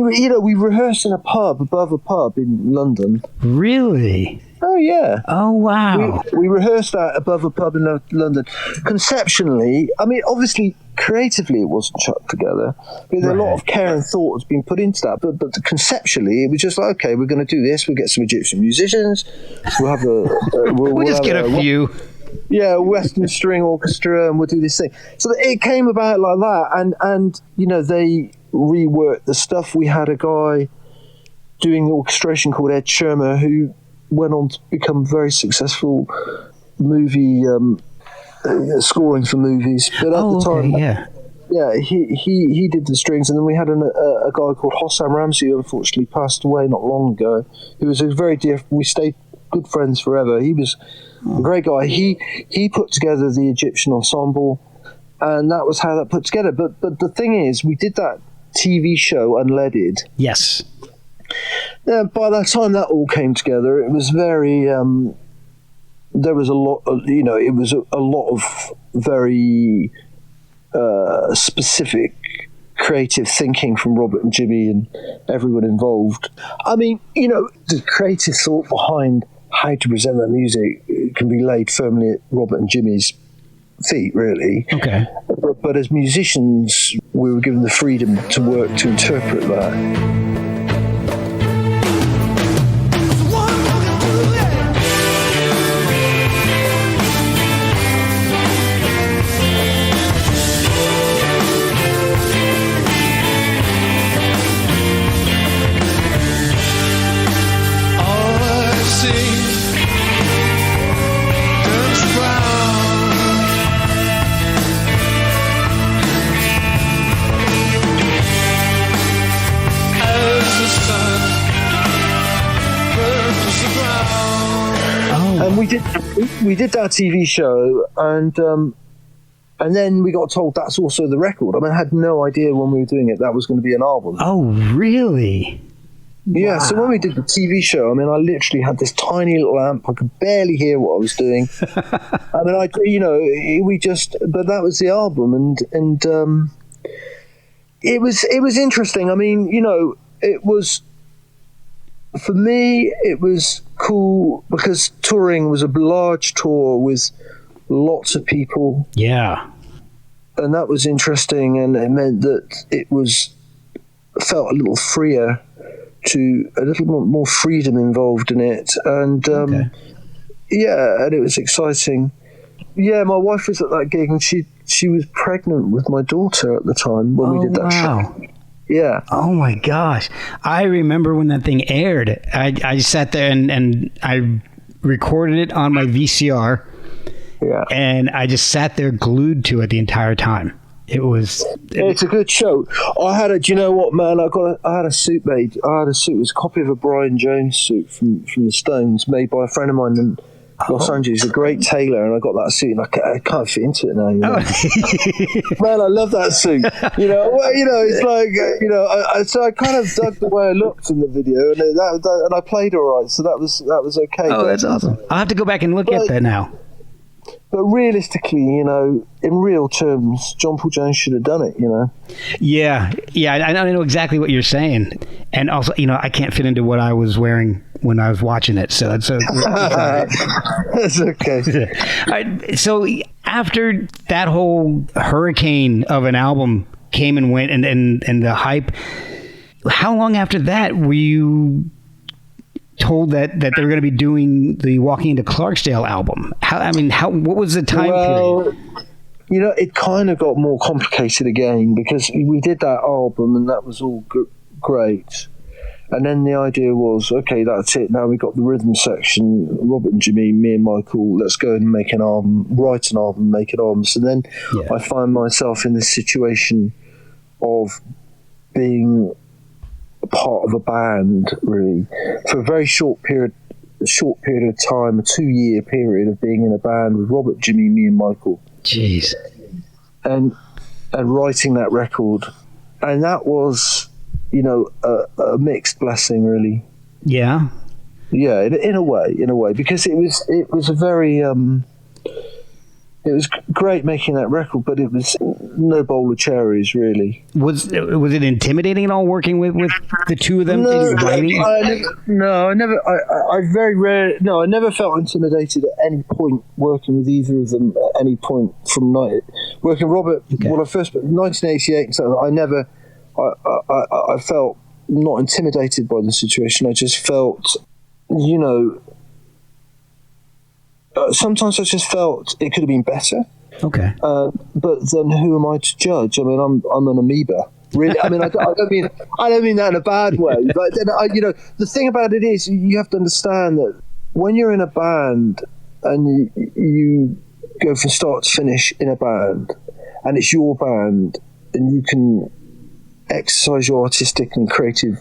we rehearsed in a pub above a pub in London. Really? Oh yeah. Oh wow. We rehearsed that above a pub in London. Conceptually, I mean, obviously, creatively, it wasn't chucked together. But a lot of care and thought has been put into that. But conceptually, it was just like, okay, we're going to do this. We'll get some Egyptian musicians. We'll have we'll just get a few. Yeah, Western String Orchestra, and we'll do this thing. So it came about like that, and they reworked the stuff. We had a guy doing the orchestration called Ed Shermer, who went on to become very successful movie scoring for movies. But at the time, he did the strings, and then we had a guy called Hossam Ramsey, who unfortunately passed away not long ago. He was a very dear. We stayed good friends forever. He was a great guy. He put together the Egyptian ensemble, and that was how that put together. But the thing is, we did that TV show Unleaded. Yes. By that time that all came together, it was very. There was a lot. It was a lot of very specific creative thinking from Robert and Jimmy and everyone involved. I mean, the creative thought behind how to present that music can be laid firmly at Robert and Jimmy's feet, really. Okay. But as musicians, we were given the freedom to work to interpret that. And we did that TV show, and then we got told that's also the record. I mean, I had no idea when we were doing it that was going to be an album. Oh, really? Yeah, Wow. so when we did the TV show, I mean, I literally had this tiny little amp. I could barely hear what I was doing. I mean, but that was the album, and it was interesting. I mean, it was, for me, it was cool because touring was a large tour with lots of people. Yeah. And that was interesting, and it meant that felt a little freer, to a little more freedom involved in it, and and it was exciting. Yeah, my wife was at that gig, and she was pregnant with my daughter at the time when we did that show. Yeah. Oh my gosh, I remember when that thing aired. I sat there and I recorded it on my VCR. Yeah. And I just sat there glued to it the entire time. It's a good show. Do you know what, man? I had a suit made. I had a suit. It was a copy of a Brian Jones suit from the Stones, made by a friend of mine in Los Angeles, a great tailor, and I got that suit, and I can't fit into it now. Man, I love that suit. It's like so I kind of dug the way I looked in the video, and I played all right, so that was okay. Oh, that's awesome. I'll have to go back and look at that now. But realistically, in real terms, John Paul Jones should have done it, Yeah, I know exactly what you're saying. And also, I can't fit into what I was wearing when I was watching it, so that's that's okay. All right, so after that whole hurricane of an album came and went, and the hype, how long after that were you told that they were going to be doing the Walking into Clarksdale album? What was the time period? It kind of got more complicated again, because we did that album and that was all great. And then the idea was, okay, that's it. Now we've got the rhythm section, Robert and Jimmy, me and Michael, let's go and make an album, write an album, make an album. So then I find myself in this situation of being part of a band, really, for a very short period of time, a 2-year period of being in a band with Robert, Jimmy, me and Michael. Jeez. And writing that record. And that was, a mixed blessing, really. Yeah. Yeah, in a way, because it was a very it was great making that record, but it was no bowl of cherries, really. Was it intimidating at all working with the two of them? No, writing? I never felt intimidated at any point working with either of them at any point from working with Robert. Okay. When I first 1988, so I felt not intimidated by the situation. I just felt, sometimes I just felt it could have been better. Okay. But then who am I to judge? I mean, I'm an amoeba. Really, I mean, I don't mean that in a bad way. But then, the thing about it is, you have to understand that when you're in a band and you go from start to finish in a band, and it's your band, and you can exercise your artistic and creative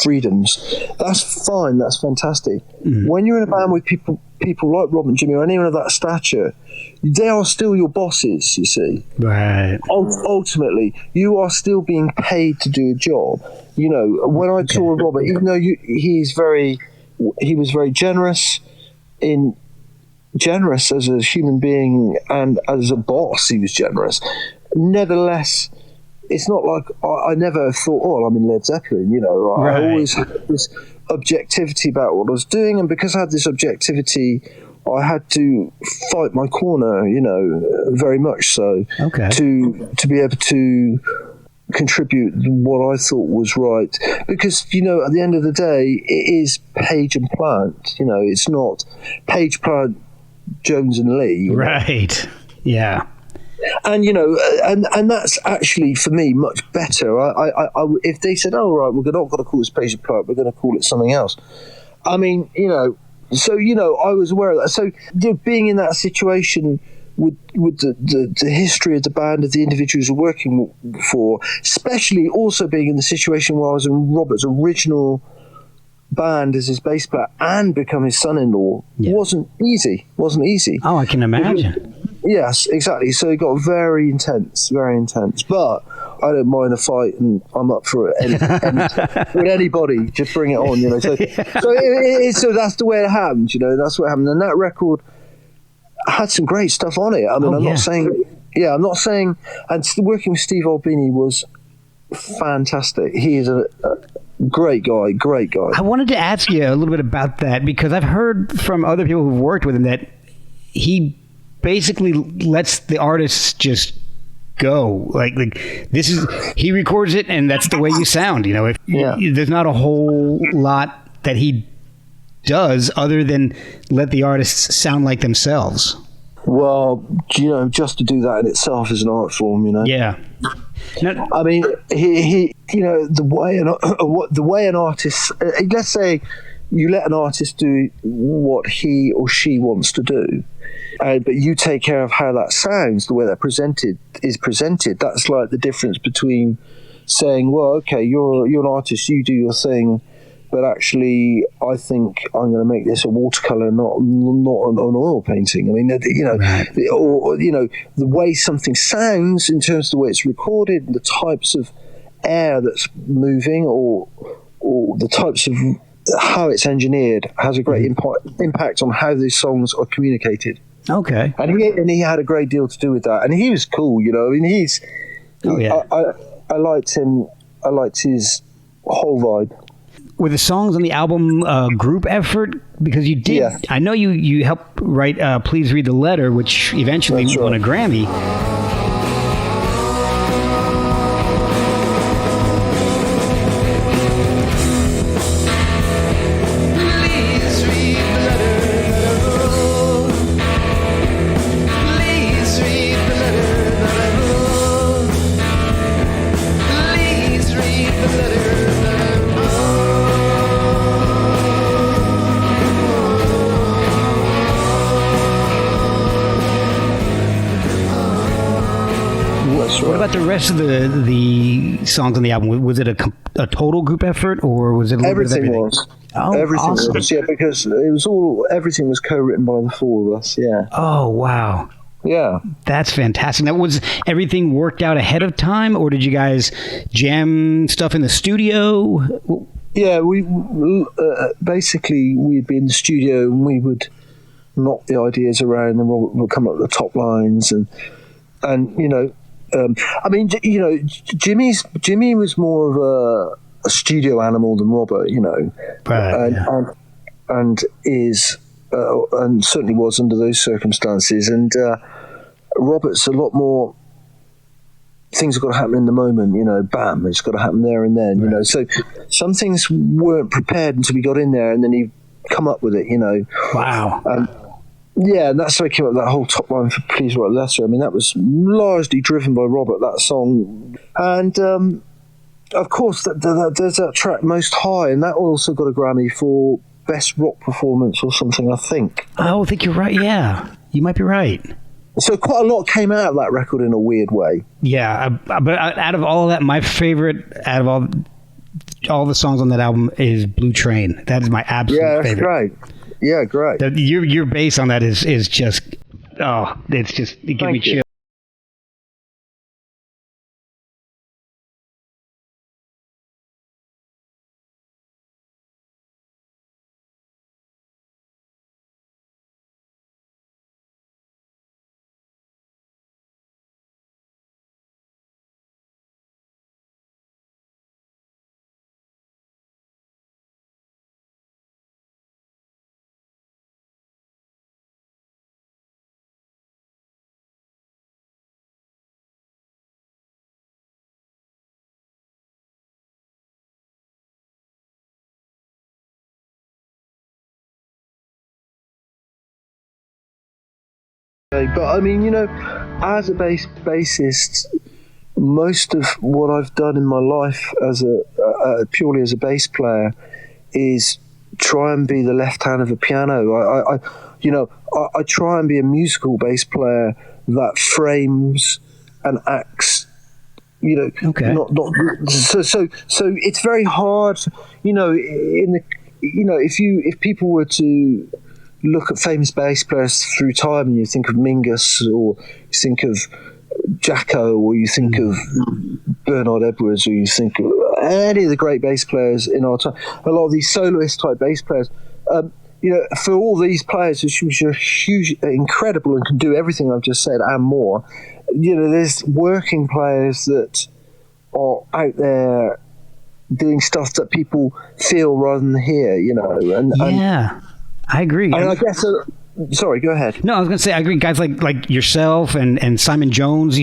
freedoms, that's fine, that's fantastic. Mm-hmm. When you're in a band with people like Rob and Jimmy or anyone of that stature, they are still your bosses, you see. Right. Ultimately, you are still being paid to do a job. When I tour with Robert, even though he was very generous as a human being, and as a boss he was generous. Nevertheless, it's not like I never thought, oh, I'm in Led Zeppelin, Right. I always had this objectivity about what I was doing, and because I had this objectivity, I had to fight my corner, very much so, to be able to contribute what I thought was right. Because, at the end of the day, it is Page and Plant, it's not Page, Plant, Jones and Lee. Right, yeah. And and that's actually for me much better. I if they said, "Oh right, we're not going to call this Page and Plant, we're going to call it something else." I mean, so I was aware of that. So being in that situation with the history of the band, of the individuals we're working for, especially also being in the situation where I was in Robert's original band as his bass player and become his son-in-law wasn't easy. Oh, I can imagine. Yes, exactly. So it got very intense. But I don't mind a fight, and I'm up for it. With anybody, just bring it on, you know. So that's the way it happened, you know. That's what happened. And that record had some great stuff on it. I mean, I'm not saying. And working with Steve Albini was fantastic. He is a great guy. I wanted to ask you a little bit about that, because I've heard from other people who've worked with him that he basically lets the artists just go. Like this is, he records it and that's the way you sound, you know. There's not a whole lot that he does other than let the artists sound like themselves. Well, you know, just to do that in itself is an art form, you know. Yeah. No, I mean, he you know, the way an artist, let's say you let an artist do what he or she wants to do, but you take care of how that sounds, the way that is presented. That's like the difference between saying, well, okay, you're an artist, you do your thing, but actually, I think I'm going to make this a watercolor, not an oil painting. I mean, you know, or you know, the way something sounds in terms of the way it's recorded, the types of air that's moving, or the types of how it's engineered has a great impact on how these songs are communicated. Okay. And he had a great deal to do with that, and he was cool. You know, I mean, I liked him. I liked his whole vibe. Were the songs on the album group effort? Because you did. Yeah. I know you helped write "Please Read the Letter," which eventually won a Grammy. What about the rest of the songs on the album? Was it a total group effort, or was it a little bit of everything? Was. Oh, everything awesome. was, yeah, because everything was co-written by the four of us, yeah. Oh, wow. Yeah. That's fantastic. Now, was everything worked out ahead of time, or did you guys jam stuff in the studio? Yeah, we basically, we'd be in the studio and we would knock the ideas around, and we'll come up with the top lines, and you know, I mean, you know, Jimmy was more of a studio animal than Robert, you know, and is and certainly was under those circumstances. And Robert's a lot more. Things have got to happen in the moment, you know. Bam, it's got to happen there and then, you know. So some things weren't prepared until we got in there, and then he come up with it, you know. Wow. Yeah, and that's how he came up with that whole top line for Please Write a Letter. I mean, that was largely driven by Robert, that song. And, of course, there's that track, Most High, and that also got a Grammy for Best Rock Performance or something, I think. I think you're right, yeah. You might be right. So quite a lot came out of that record in a weird way. Yeah, but out of all of that, my favorite out of all the songs on that album is Blue Train. That is my absolute favorite. Yeah, great. Yeah, great. Your bass on that is just, it's just, it gives me chills. But I mean, you know, as a bassist, most of what I've done in my life as purely as a bass player is try and be the left hand of a piano. I try and be a musical bass player that frames and acts. You know, okay. So it's very hard. You know, if people were to look at famous bass players through time, and you think of Mingus, or you think of Jacko, or you think of Bernard Edwards, or you think of any of the great bass players in our time, a lot of these soloist type bass players, for all these players which are huge, incredible, and can do everything I've just said and more, there's working players that are out there doing stuff that people feel rather than hear, I agree. And I guess, sorry, go ahead. No, I was going to say, I agree. Guys like yourself and Simon Jones,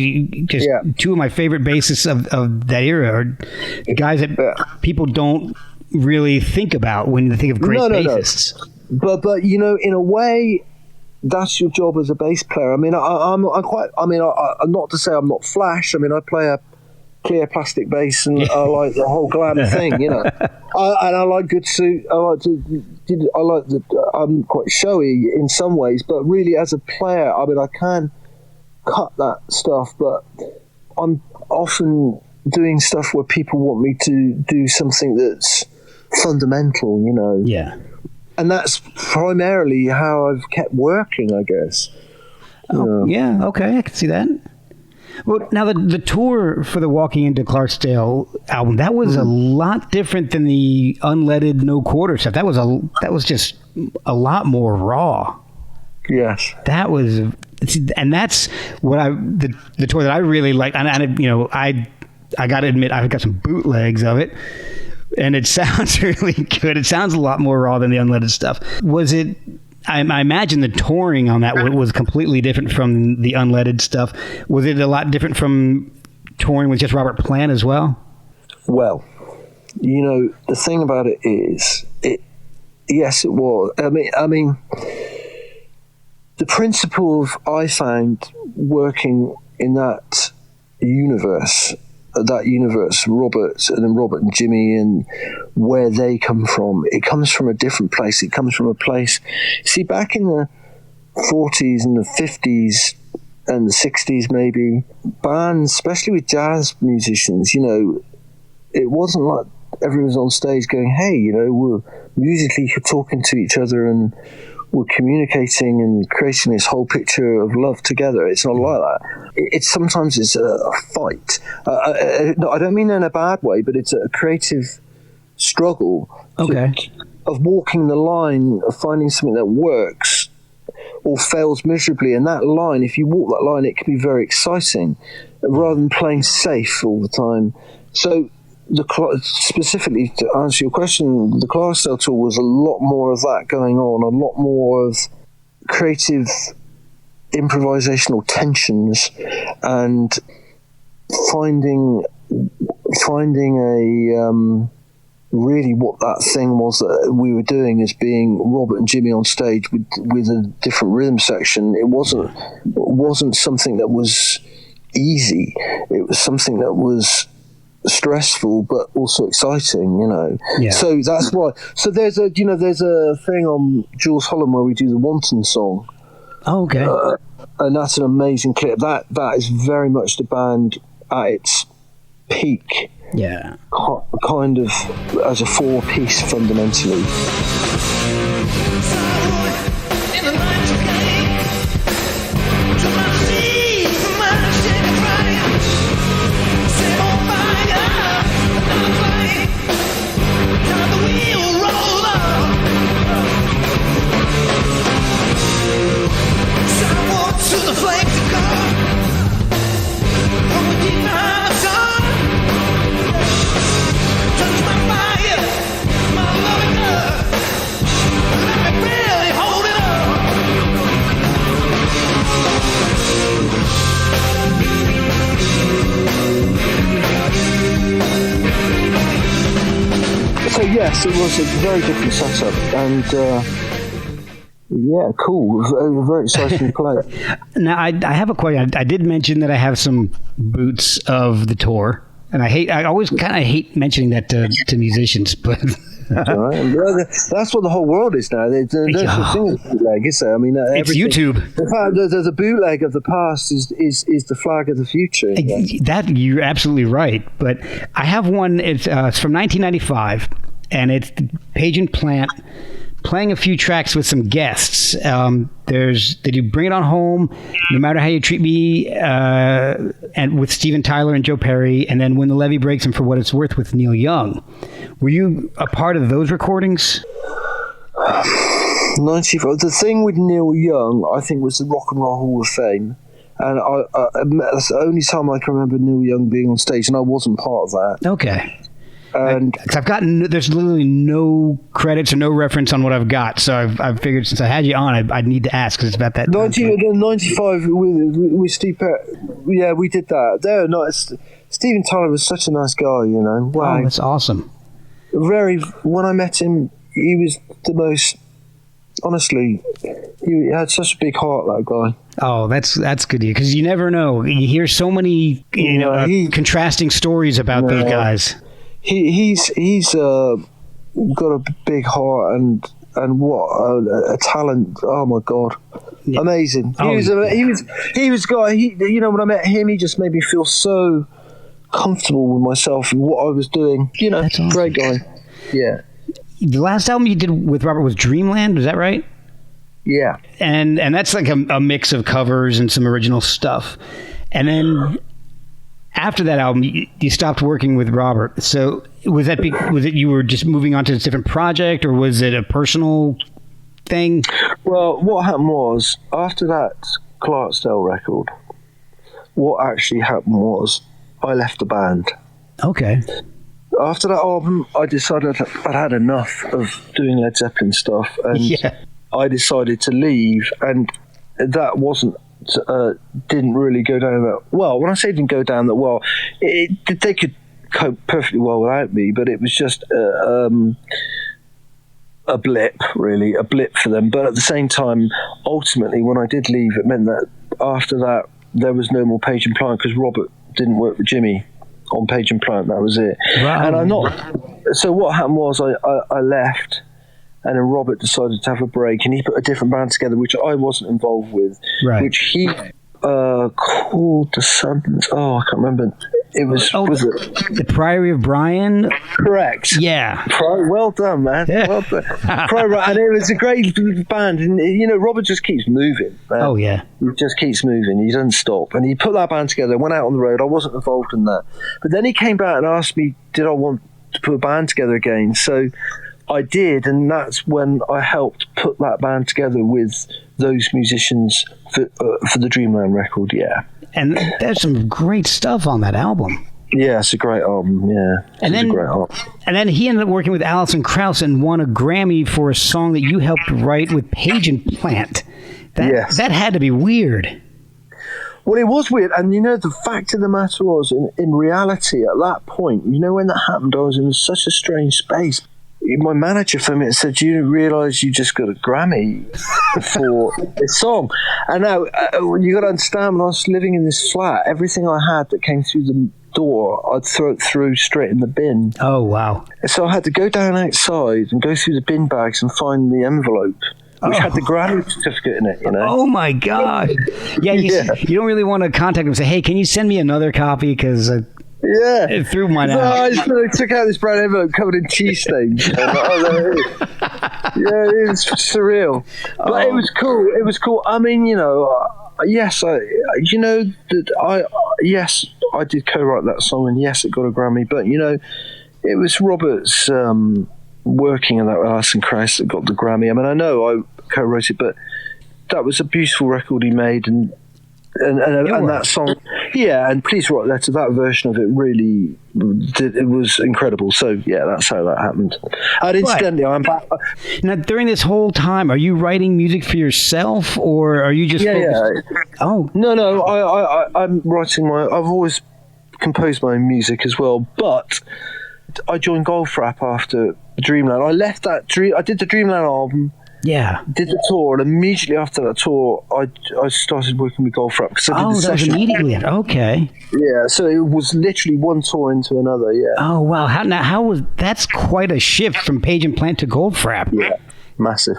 just two of my favorite bassists of that era, are guys that people don't really think about when they think of great bassists. No. But in a way, that's your job as a bass player. I mean, I'm not to say I'm not flash. I mean, I play a clear plastic bass, and I like the whole glam thing, and I like good suit. I'm quite showy in some ways, but really as a player, I mean, I can cut that stuff, but I'm often doing stuff where people want me to do something that's fundamental, Yeah. And that's primarily how I've kept working, I guess. Yeah, okay, I can see that. Well, now the tour for the Walking into Clarksdale album, that was a lot different than the unleaded, no quarter stuff. That was just a lot more raw. Yes. That was, and that's what the tour that I really liked. And I got to admit, I've got some bootlegs of it, and it sounds really good. It sounds a lot more raw than the unleaded stuff. Was it? I imagine the touring on that was completely different from the unleaded stuff. Was it a lot different from touring with just Robert Plant as well? Well, the thing about it is, yes, it was. I mean, the principle I found working in that universe, Robert and Jimmy, and where they come from, it comes from a different place. It comes from a place, see, back in the 40s and the 50s and the 60s maybe, bands, especially with jazz musicians, it wasn't like everyone's on stage going, hey, we're musically talking to each other and we're communicating and creating this whole picture of love together. It's not like that. It's sometimes a fight. I don't mean in a bad way, but it's a creative struggle of walking the line, of finding something that works or fails miserably. And that line, if you walk that line, it can be very exciting rather than playing safe all the time. So specifically to answer your question, the Clarksdale tour was a lot more of that going on, a lot more of creative improvisational tensions, and finding a really what that thing was that we were doing as being Robert and Jimmy on stage with a different rhythm section. It wasn't something that was easy. It was something that was stressful but also exciting, Yeah. So that's why. So there's a thing on Jules Holland where we do the Wanton song. Oh, okay. And that's an amazing clip. That is very much the band at its peak. Yeah. Kind of as a four-piece fundamentally. So yes, it was a very different setup, and yeah, cool. Very exciting to play. Now, I have a question. I did mention that I have some boots of the tour, and I always kind of hate mentioning that to musicians, but right. That's what the whole world is now. There's no such thing as bootleg, is there? I mean, it's YouTube. The bootleg of the past is the flag of the future. That you're absolutely right. But I have one. It's from 1995, and it's Page and Plant playing a few tracks with some guests. They do Bring It On Home, No Matter How You Treat Me, and with Steven Tyler and Joe Perry, and then When the Levee Breaks and For What It's Worth with Neil Young. Were you a part of those recordings? 95. The thing with Neil Young, I think, was the Rock and Roll Hall of Fame. And that's the only time I can remember Neil Young being on stage, and I wasn't part of that. Okay. And I've gotten, there's literally no credits or no reference on what I've got, so I've figured since I had you on, I'd need to ask because it's about that. 95 with Steve Perry, yeah, we did that. Steven Tyler was such a nice guy, you know. Wow, oh, that's awesome. When I met him, he was the most. Honestly, he had such a big heart, that guy. Oh, that's good, because you never know. You hear so many, contrasting stories about those guys. He's got a big heart and what a talent! Oh my God, amazing! He was a guy. When I met him, he just made me feel so comfortable with myself and what I was doing. That's awesome. Great guy. Yeah. The last album you did with Robert was Dreamland. Was that right? Yeah. And that's like a mix of covers and some original stuff. And then after that album, you stopped working with Robert. So was it you were just moving on to a different project, or was it a personal thing? Well, what happened was, after that Clarksdale record, what actually happened was I left the band. Okay. After that album, I decided I'd had enough of doing Led Zeppelin stuff, and I decided to leave, and that didn't really go down that well. When I say it didn't go down that well, they could cope perfectly well without me, but it was just a blip for them. But at the same time, ultimately, when I did leave, it meant that after that, there was no more Page and Plant, because Robert didn't work with Jimmy on Page and Plant. That was it. Wow. And so what happened was I left, and then Robert decided to have a break, and he put a different band together, which I wasn't involved with, which he called the Sons. Oh, I can't remember. It was the Priory of Brian? Correct. Yeah. Well done, man. Yeah. Well done. And it was a great band. And, Robert just keeps moving, man. Oh, yeah. He just keeps moving. He doesn't stop. And he put that band together, went out on the road. I wasn't involved in that. But then he came back and asked me, did I want to put a band together again? So I did, and that's when I helped put that band together with those musicians for the Dreamland record, yeah. And there's some great stuff on that album. Yeah, it's a great album, yeah. And then he ended up working with Alison Krauss and won a Grammy for a song that you helped write with Page and Plant. That had to be weird. Well, it was weird, and the fact of the matter was, in reality, at that point, when that happened, I was in such a strange space. My manager phoned me and said, "You didn't realise you just got a Grammy for this song." And now, you got to understand, when I was living in this flat, everything I had that came through the door, I'd throw it through straight in the bin. Oh, wow. So I had to go down outside and go through the bin bags and find the envelope, which had the Grammy certificate in it, Oh, my God. Yeah, you don't really want to contact them and say, "Hey, can you send me another copy? Because it threw mine out." I took out this brown envelope covered in cheese stains. It was surreal. But it was cool. It was cool. I mean, yes, I did co-write that song, and yes, it got a Grammy. But it was Robert's working on that with Alison Krauss that got the Grammy. I mean, I know I co-wrote it, but that was a beautiful record he made, and that song, and Please Write a Letter, that version of it really it was incredible. So that's how that happened. And incidentally, I'm back. Now, during this whole time, are you writing music for yourself, or are you just focused? Oh no, I'm writing I've always composed my own music as well, but I joined Goldfrapp after Dreamland. I left that I did the Dreamland album. Yeah. Did the tour, and immediately after that tour, I started working with Goldfrapp. Because I did the session. Was immediately. Okay. Yeah, so it was literally one tour into another. Yeah. Oh wow! How was that's quite a shift from Page and Plant to Goldfrapp. Yeah, massive.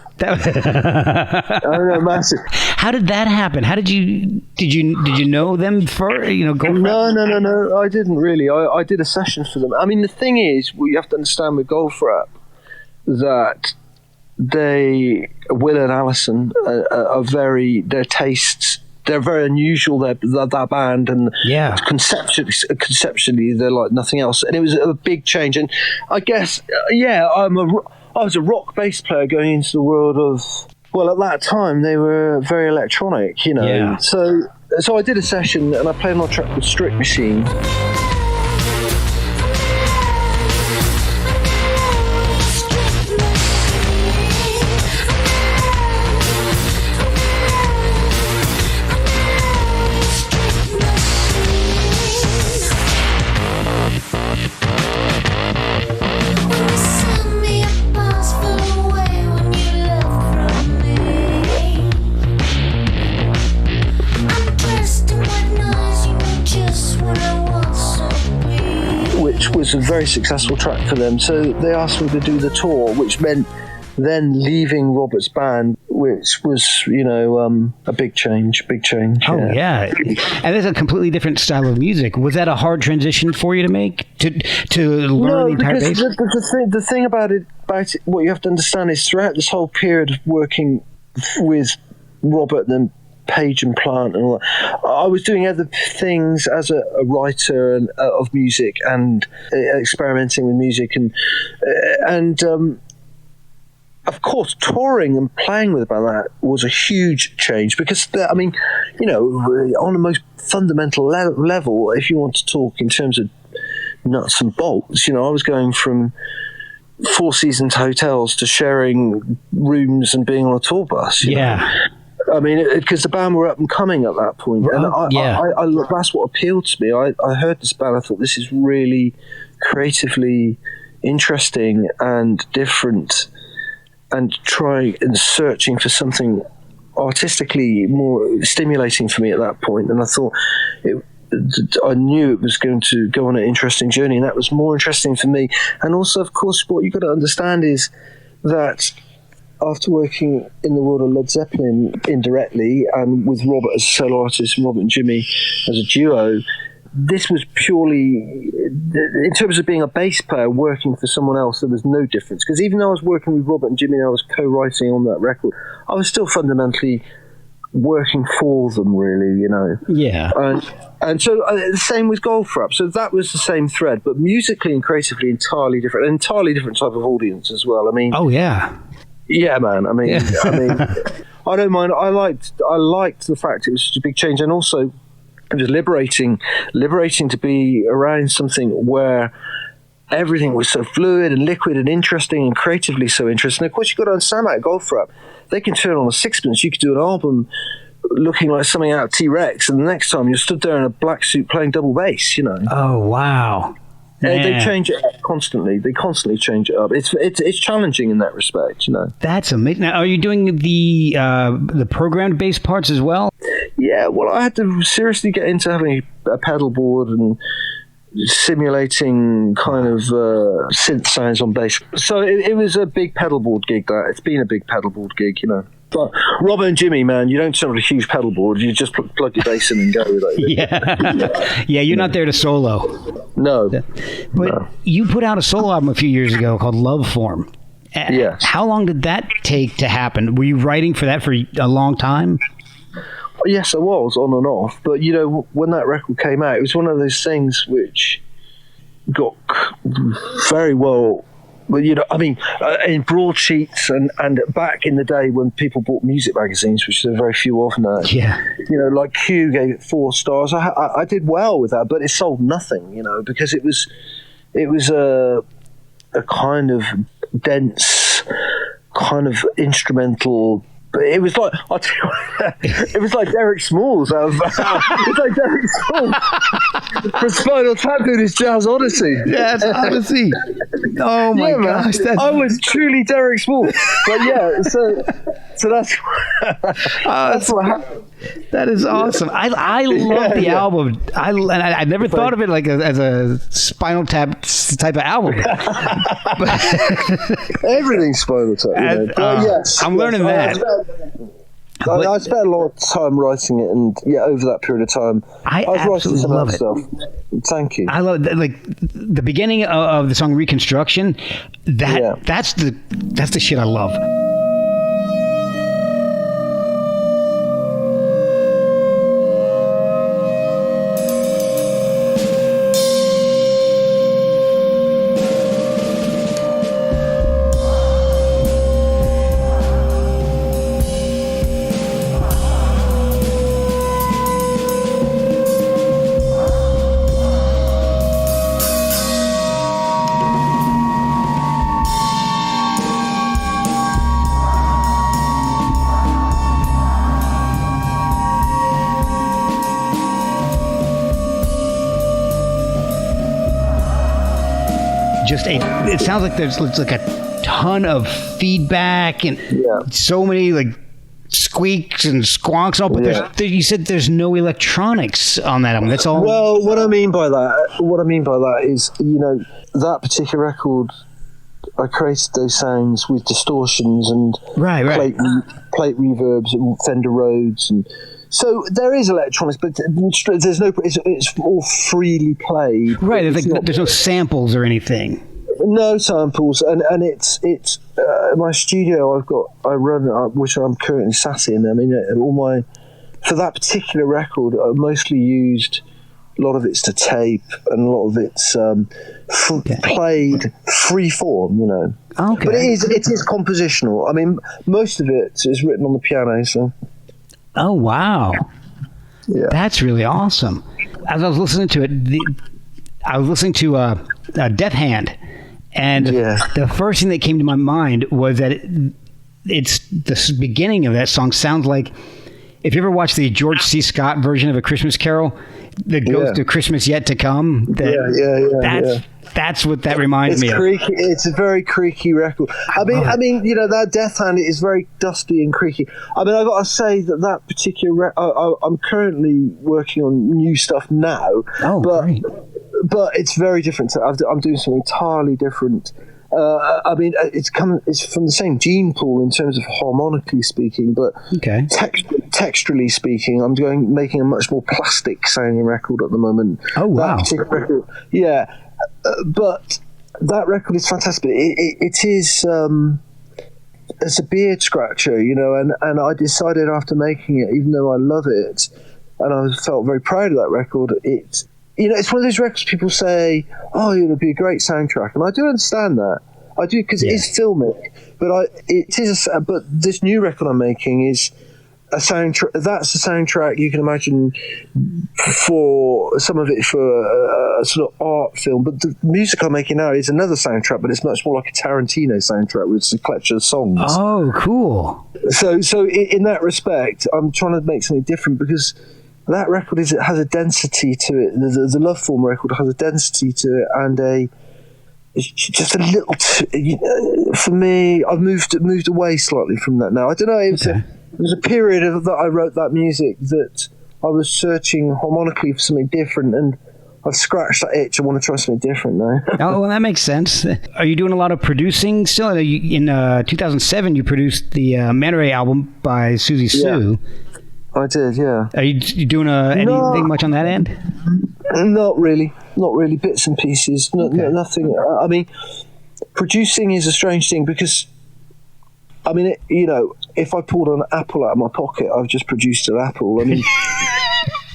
Massive. How did that happen? How did you know them for Goldfrapp? No, I didn't really. I did a session for them. I mean, the thing is, what you have to understand with Goldfrapp, that Will and Alison are their tastes. They're very unusual. That band, and conceptually, they're like nothing else. And it was a big change. And I guess, I was a rock bass player going into the world of. Well, at that time, they were very electronic, you know. Yeah. So I did a session, and I played on a track called Strict Machine. Was a very successful track for them, so they asked me to do the tour, which meant then leaving Robert's band, which was, a big change. Oh yeah, and there's a completely different style of music. Was that a hard transition for you to make to learn the entire bass? The thing about it, what you have to understand is throughout this whole period of working with Robert and Page and Plant and all that, I was doing other things as a writer of music and experimenting with music and of course touring and playing with a band that was a huge change because on the most fundamental level, if you want to talk in terms of nuts and bolts, I was going from Four Seasons hotels to sharing rooms and being on a tour bus. I mean, because the band were up and coming at that point. And that's what appealed to me. I heard this band, I thought, this is really creatively interesting and different, and trying and searching for something artistically more stimulating for me at that point. And I thought, I knew it was going to go on an interesting journey, and that was more interesting for me. And also, of course, what you've got to understand is that after working in the world of Led Zeppelin indirectly and with Robert as a solo artist and Robert and Jimmy as a duo, this was purely, in terms of being a bass player working for someone else, there was no difference. Because even though I was working with Robert and Jimmy and I was co-writing on that record, I was still fundamentally working for them, really, Yeah. And so the same with Goldfrapp. So that was the same thread, but musically and creatively entirely different type of audience as well. I mean, oh yeah. Yeah, man. I mean, I don't mind. I liked the fact it was such a big change, and also it was liberating to be around something where everything was so fluid and liquid and interesting and creatively so interesting. Of course, you've got to understand that Goldfrapp, they can turn on a sixpence. You could do an album looking like something out of T-Rex, and the next time you're stood there in a black suit playing double bass. Oh wow. They change it up constantly. They constantly change it up. It's challenging in that respect, That's amazing. Now, are you doing the programmed bass parts as well? Yeah, well, I had to seriously get into having a pedal board and simulating kind of synth sounds on bass. So it was a big pedal board gig. It's been a big pedal board gig, But Robert and Jimmy, man, you don't turn on a huge pedal board. You just plug your bass in and go with it. Yeah, you're not there to solo. No. But you put out a solo album a few years ago called Love Form. Yes. How long did that take to happen? Were you writing for that for a long time? Yes, I was, on and off. But, when that record came out, it was one of those things which got very well... Well, in broadsheets and back in the day when people bought music magazines, which there are very few of now. Yeah. Like Q gave it 4 stars. I did well with that, but it sold nothing, because it was a kind of dense, kind of instrumental. But it was like it was like Derek Smalls. It was like Derek Smalls from Spinal Tap doing his Jazz Odyssey. Yeah, it's Odyssey. Oh my gosh, I was truly Derek Smalls. But yeah, so that's what happened. That is awesome. I love the album. I never thought of it like as a Spinal Tap type of album. Everything's Spinal Tap. Yes, I'm learning that. I spent a lot of time writing it, and over that period of time, I was writing some love other it. stuff. Thank you. I love like the beginning of the song Reconstruction. That's the shit I love. It sounds like there's like a ton of feedback and so many like squeaks and squonks and all, but you said there's no electronics on that album. That's all. Well, what I mean by that is, that particular record, I created those sounds with distortions and plate reverbs and Fender Rhodes, and so there is electronics, but there's no. It's all freely played. Right. There's no samples or anything. No samples, and it's my studio. I run, which I'm currently sat in. I mean, for that particular record, I mostly used a lot of it's to tape, and a lot of it's played free form. Okay. But it is compositional. I mean, most of it is written on the piano. So. Oh wow. Yeah. That's really awesome. As I was listening to it, I was listening to Death Hand. And the first thing that came to my mind was that it's the beginning of that song sounds like, if you ever watched the George C. Scott version of A Christmas Carol, the Ghost of Christmas Yet to Come. That's what that reminds me of. It's a very creaky record. I mean, that Death Hand is very dusty and creaky. I mean, I've got to say that particular I'm currently working on new stuff now. Oh, great. But it's very different. I'm doing something entirely different. I mean, it's from the same gene pool in terms of harmonically speaking, but texturally speaking, I'm making a much more plastic sounding record at the moment. Oh wow! That particular record, but that record is fantastic. It is. It's a beard scratcher, and I decided after making it, even though I love it, and I felt very proud of that record, it's one of those records people say, oh, it'll be a great soundtrack. And I do understand that. I do, because it is filmic. But but this new record I'm making is a soundtrack. That's a soundtrack you can imagine for some of it for a sort of art film. But the music I'm making now is another soundtrack, but it's much more like a Tarantino soundtrack with a collection of songs. Oh, cool. So in that respect, I'm trying to make something different because that record has a density to it. The Love Form record has a density to it, and it's just a little. For me, I've moved away slightly from that now. I don't know. It was a period that I wrote that music that I was searching harmonically for something different, and I've scratched that itch. I want to try something different now. Oh, well, that makes sense. Are you doing a lot of producing still? In 2007, you produced the Manta Ray album by Susie Sue. I did, yeah. Are you doing anything much on that end? Not really. Bits and pieces. Nothing. I mean, producing is a strange thing because, I mean, if I pulled an apple out of my pocket, I've just produced an apple. I mean,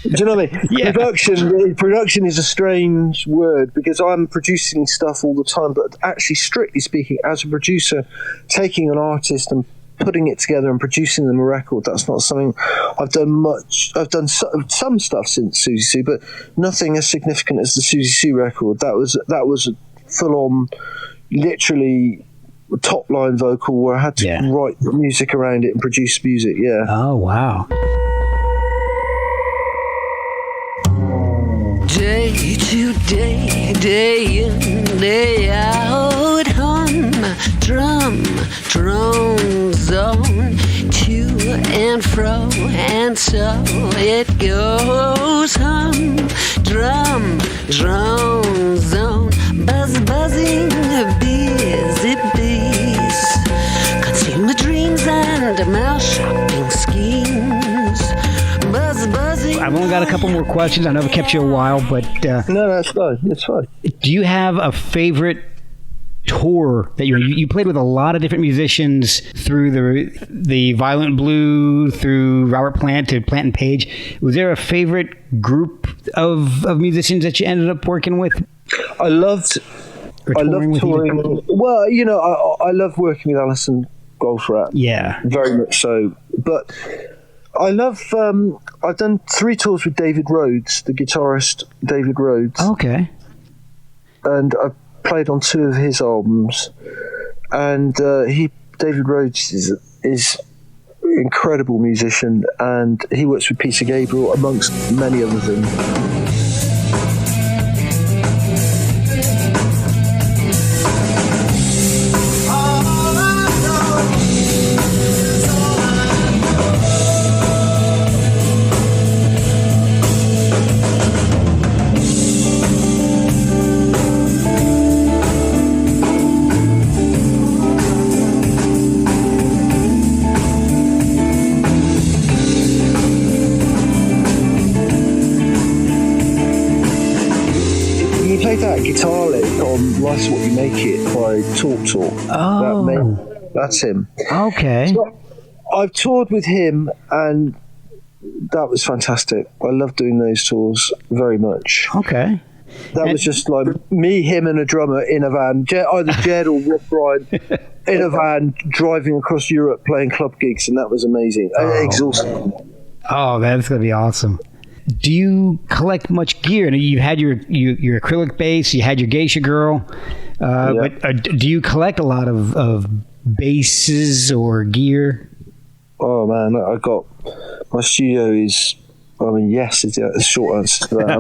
do you know what I mean? Yeah. Production is a strange word because I'm producing stuff all the time, but actually, strictly speaking, as a producer, taking an artist and putting it together and producing them a record, that's not something I've done much. I've done some stuff since Susie Sue, but nothing as significant as the Susie Sue record. That was a full-on, literally top line vocal where I had to write music around it and produce music. Yeah. Oh wow. Day to day, day in, day out, hum, drum, drone zone, to and fro, and so it goes, hum, drum, drone zone, buzz, buzzing, busy bees, consume the dreams and hand-to-mouth shopping schemes. Buzzing. I've only got a couple more questions. I know I've kept you a while, but No, that's fine. It's fine. do you have a favorite tour that you played with a lot of different musicians through the Violent Blue, through Robert Plant to Plant and Page? Was there a favorite group of musicians that you ended up working with? I love touring. Well, you know, I love working with Alison Goldfrapp. Yeah, very much so. But I love. I've done 3 tours with David Rhodes, the guitarist David Rhodes. Okay. And I've played on 2 of his albums, and David Rhodes is an incredible musician, and he works with Peter Gabriel amongst many other things. Guitar lick on Life's What You Make It by Talk Talk. Oh. That's him. Okay. So I've toured with him, and that was fantastic. I love doing those tours very much. Okay. That was just like me, him, and a drummer in a van, either Jed or Rob Bryan, in a van driving across Europe playing club gigs, and that was amazing. Exhausting. Oh, that's going to be awesome. Do you collect much gear? You had your acrylic bass, you had your Geisha Girl, but do you collect a lot of basses or gear? Oh man, my studio is. I mean, yes, is the short answer to that.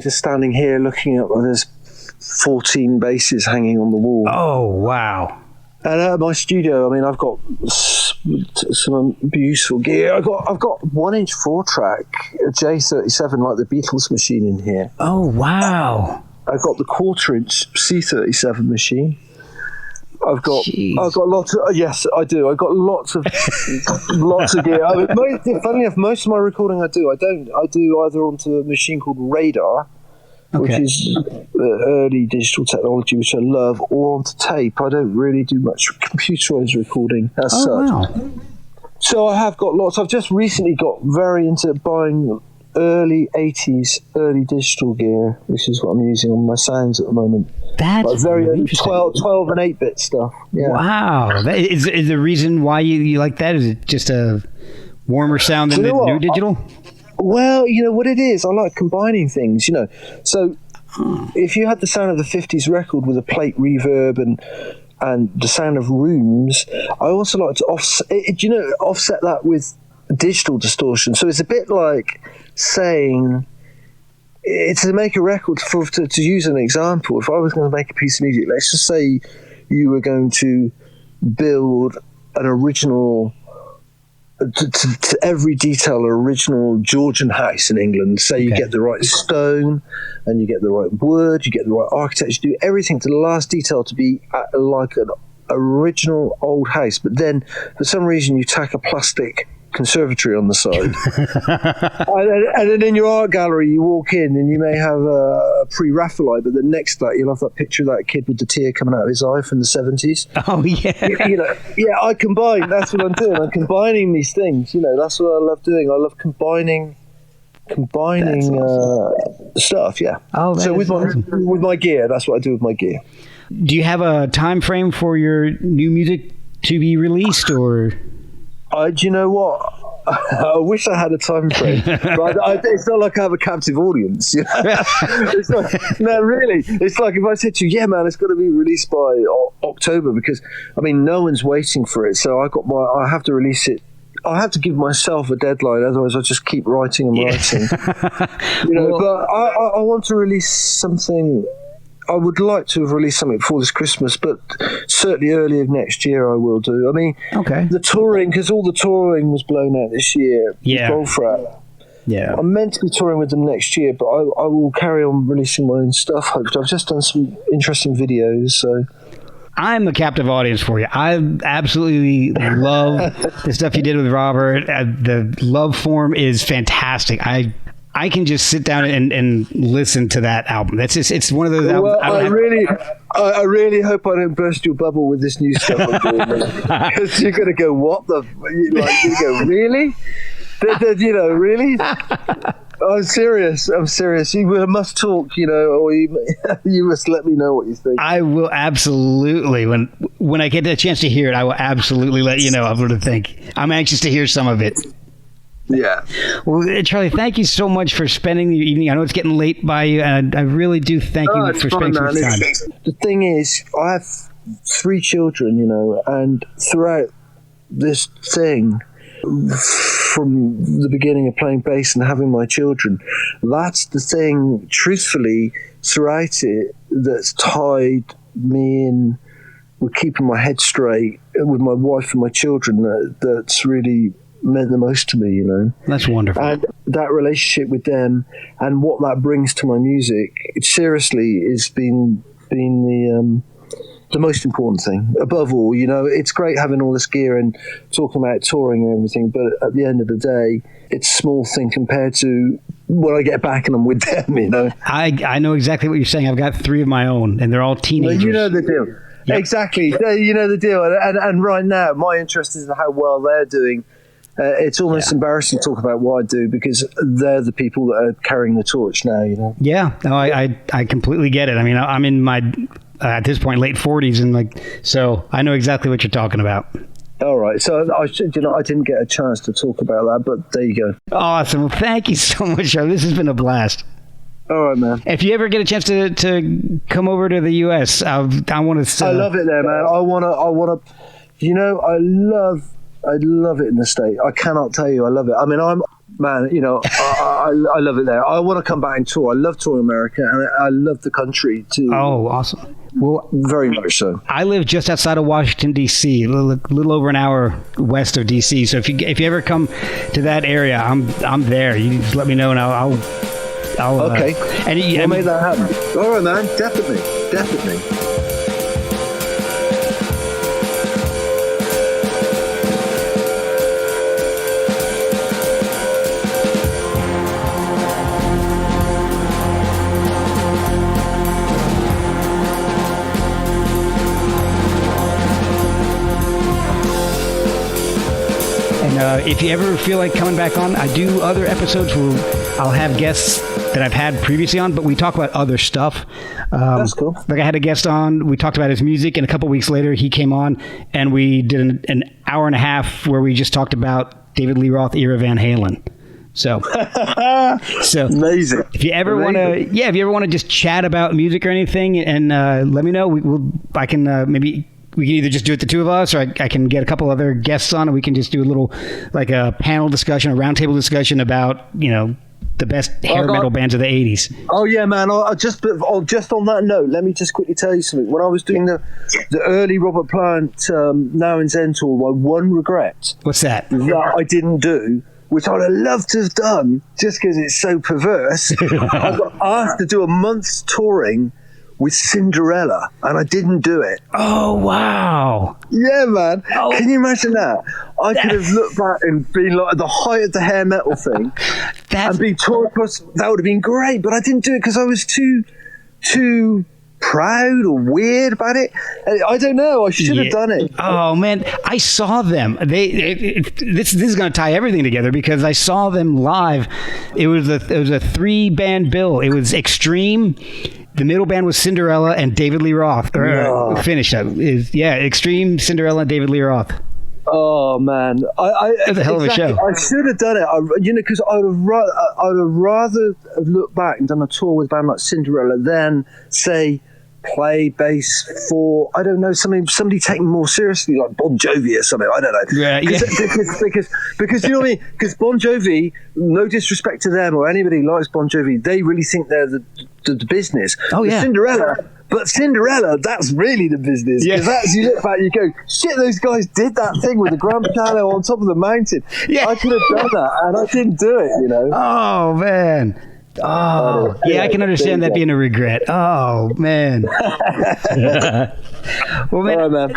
Just standing here looking up, there's 14 basses hanging on the wall. Oh wow! And at my studio, I've got some beautiful gear. I've got 1-inch 4-track, a J37, like the Beatles machine in here. Oh wow! I've got the 1/4-inch C37 machine. I've got lots of, yes, I do. I've got lots of gear. Funny enough, most of my recording I do either onto a machine called Radar, which is early digital technology, which I love, or onto tape. I don't really do much computerized recording as such. Wow. So I have got lots. I've just recently got very into buying early 80s, early digital gear, which is what I'm using on my sounds at the moment. That's like very really early 12 and 8-bit stuff. Yeah. Wow. That is the reason why you like that? Is it just a warmer sound than the new digital? Well, you know what it is? I like combining things, you know. So if you had the sound of the 50s record with a plate reverb and the sound of rooms, I also like to offset that with digital distortion. So it's a bit like saying, to make a record, to use an example, if I was going to make a piece of music, let's just say you were going to build an original, to every detail, an original Georgian house in England. Say you get the right stone, and you get the right wood, you get the right architecture, you do everything to the last detail to be like an original old house, but then for some reason you tack a plastic conservatory on the side. and then in your art gallery you walk in and you may have a pre-Raphaelite, but then next to that you'll have that picture of that kid with the tear coming out of his eye from the 70s. Oh yeah. I combine. That's what I'm doing. I'm combining these things. That's what I love doing. I love combining stuff. Yeah. Oh, so with my gear, that's what I do with my gear. Do you have a time frame for your new music to be released, or? Do you know what? I wish I had a time frame, but it's not like I have a captive audience. It's like, no, really. It's like if I said to you, "Yeah, man, it's got to be released by October," because no one's waiting for it. So I have to release it. I have to give myself a deadline, otherwise I just keep writing and writing. But I want to release something. I would like to have released something before this Christmas, but certainly early of next year I will do. The touring, because all the touring was blown out this year. Yeah. Goldfrapp. Yeah. I'm meant to be touring with them next year, but I will carry on releasing my own stuff. Hopefully, I've just done some interesting videos, so. I'm the captive audience for you. I absolutely love the stuff you did with Robert. The love form is fantastic. I can just sit down and listen to that album. That's just, it's one of those albums. Well, I really hope I don't burst your bubble with this new stuff I'm doing, because you're going to go, what the? You go, really? Really? I'm serious. You must talk, or you must let me know what you think. I will absolutely, when I get the chance to hear it, I will absolutely let you know what I think. I'm anxious to hear some of it. Yeah. Well, Charlie, thank you so much for spending the evening. I know it's getting late by you, and I really do thank you for spending some time. The thing is, I have 3 children, and throughout this thing, from the beginning of playing bass and having my children, that's the thing, truthfully, throughout it, that's tied me in with keeping my head straight with my wife and my children. That's really meant the most to me, That's wonderful. And that relationship with them and what that brings to my music, it seriously has been the most important thing. Above all, it's great having all this gear and talking about touring and everything, but at the end of the day, it's a small thing compared to when I get back and I'm with them, I know exactly what you're saying. I've got 3 of my own, and they're all teenagers. Well, you know the deal. Yep. Exactly. You know the deal. And right now, my interest is in how well they're doing. It's almost embarrassing to talk about what I do, because they're the people that are carrying the torch now, Yeah, no, I completely get it. I mean, I'm in my, at this point, late 40s, and so I know exactly what you're talking about. All right. So I didn't get a chance to talk about that, but there you go. Awesome. Well, thank you so much, Charlie. This has been a blast. All right, man. If you ever get a chance to come over to the U.S., I want to. I love it there, man. I want to. I love it in the States. I cannot tell you, I love it. I mean, I love it there. I want to come back and tour. I love touring America, and I love the country too. Oh, awesome. Well, very much so. I live just outside of Washington, D.C., a little over an hour west of D.C. So if you ever come to that area, I'm there. You just let me know, and I'll okay. We'll make that happen. All right, man. Definitely. If you ever feel like coming back on, I do other episodes where I'll have guests that I've had previously on, but we talk about other stuff. That's cool. Like I had a guest on, we talked about his music, and a couple weeks later he came on, and we did an hour and a half where we just talked about David Lee Roth era Van Halen. So amazing. If you ever want to just chat about music or anything, and let me know. I can maybe. We can either just do it the 2 of us, or I can get a couple other guests on, and we can just do a little, like a panel discussion, a roundtable discussion about, the best hair metal bands of the 80s. Oh, yeah, man. Just on that note, let me just quickly tell you something. When I was doing the early Robert Plant Now in Zen tour, my one regret... What's that? That I didn't do, which I'd have loved to have done, just because it's so perverse. I got asked to do a month's touring with Cinderella, and I didn't do it. Oh, wow. Yeah, man. Oh. Can you imagine that? I could have looked back and been like at the height of the hair metal thing and been toured across. That would have been great, but I didn't do it because I was too proud or weird about it. I don't know. I should have done it. Oh, man. I saw them. This is going to tie everything together, because I saw them live. It was a 3-band bill. It was Extreme. The middle band was Cinderella and David Lee Roth. Finish up. Extreme, Cinderella, and David Lee Roth. Oh, man. That's a hell of a show. I should have done it. Because I would have rather have looked back and done a tour with a band like Cinderella than, say, play bass for, I don't know, somebody taken more seriously, like Bon Jovi or something. I don't know. Yeah. Because you know what I mean? Because Bon Jovi, no disrespect to them or anybody likes Bon Jovi, they really think they're the business. Oh, yeah. But Cinderella, that's really the business. Because that's, you look back, you go, shit, those guys did that thing with the grand piano on top of the mountain. Yeah. I could have done that, and I didn't do it, you know. Oh, man. Oh, yeah, I can understand that being a regret. Oh, man. Well, man. All right, man.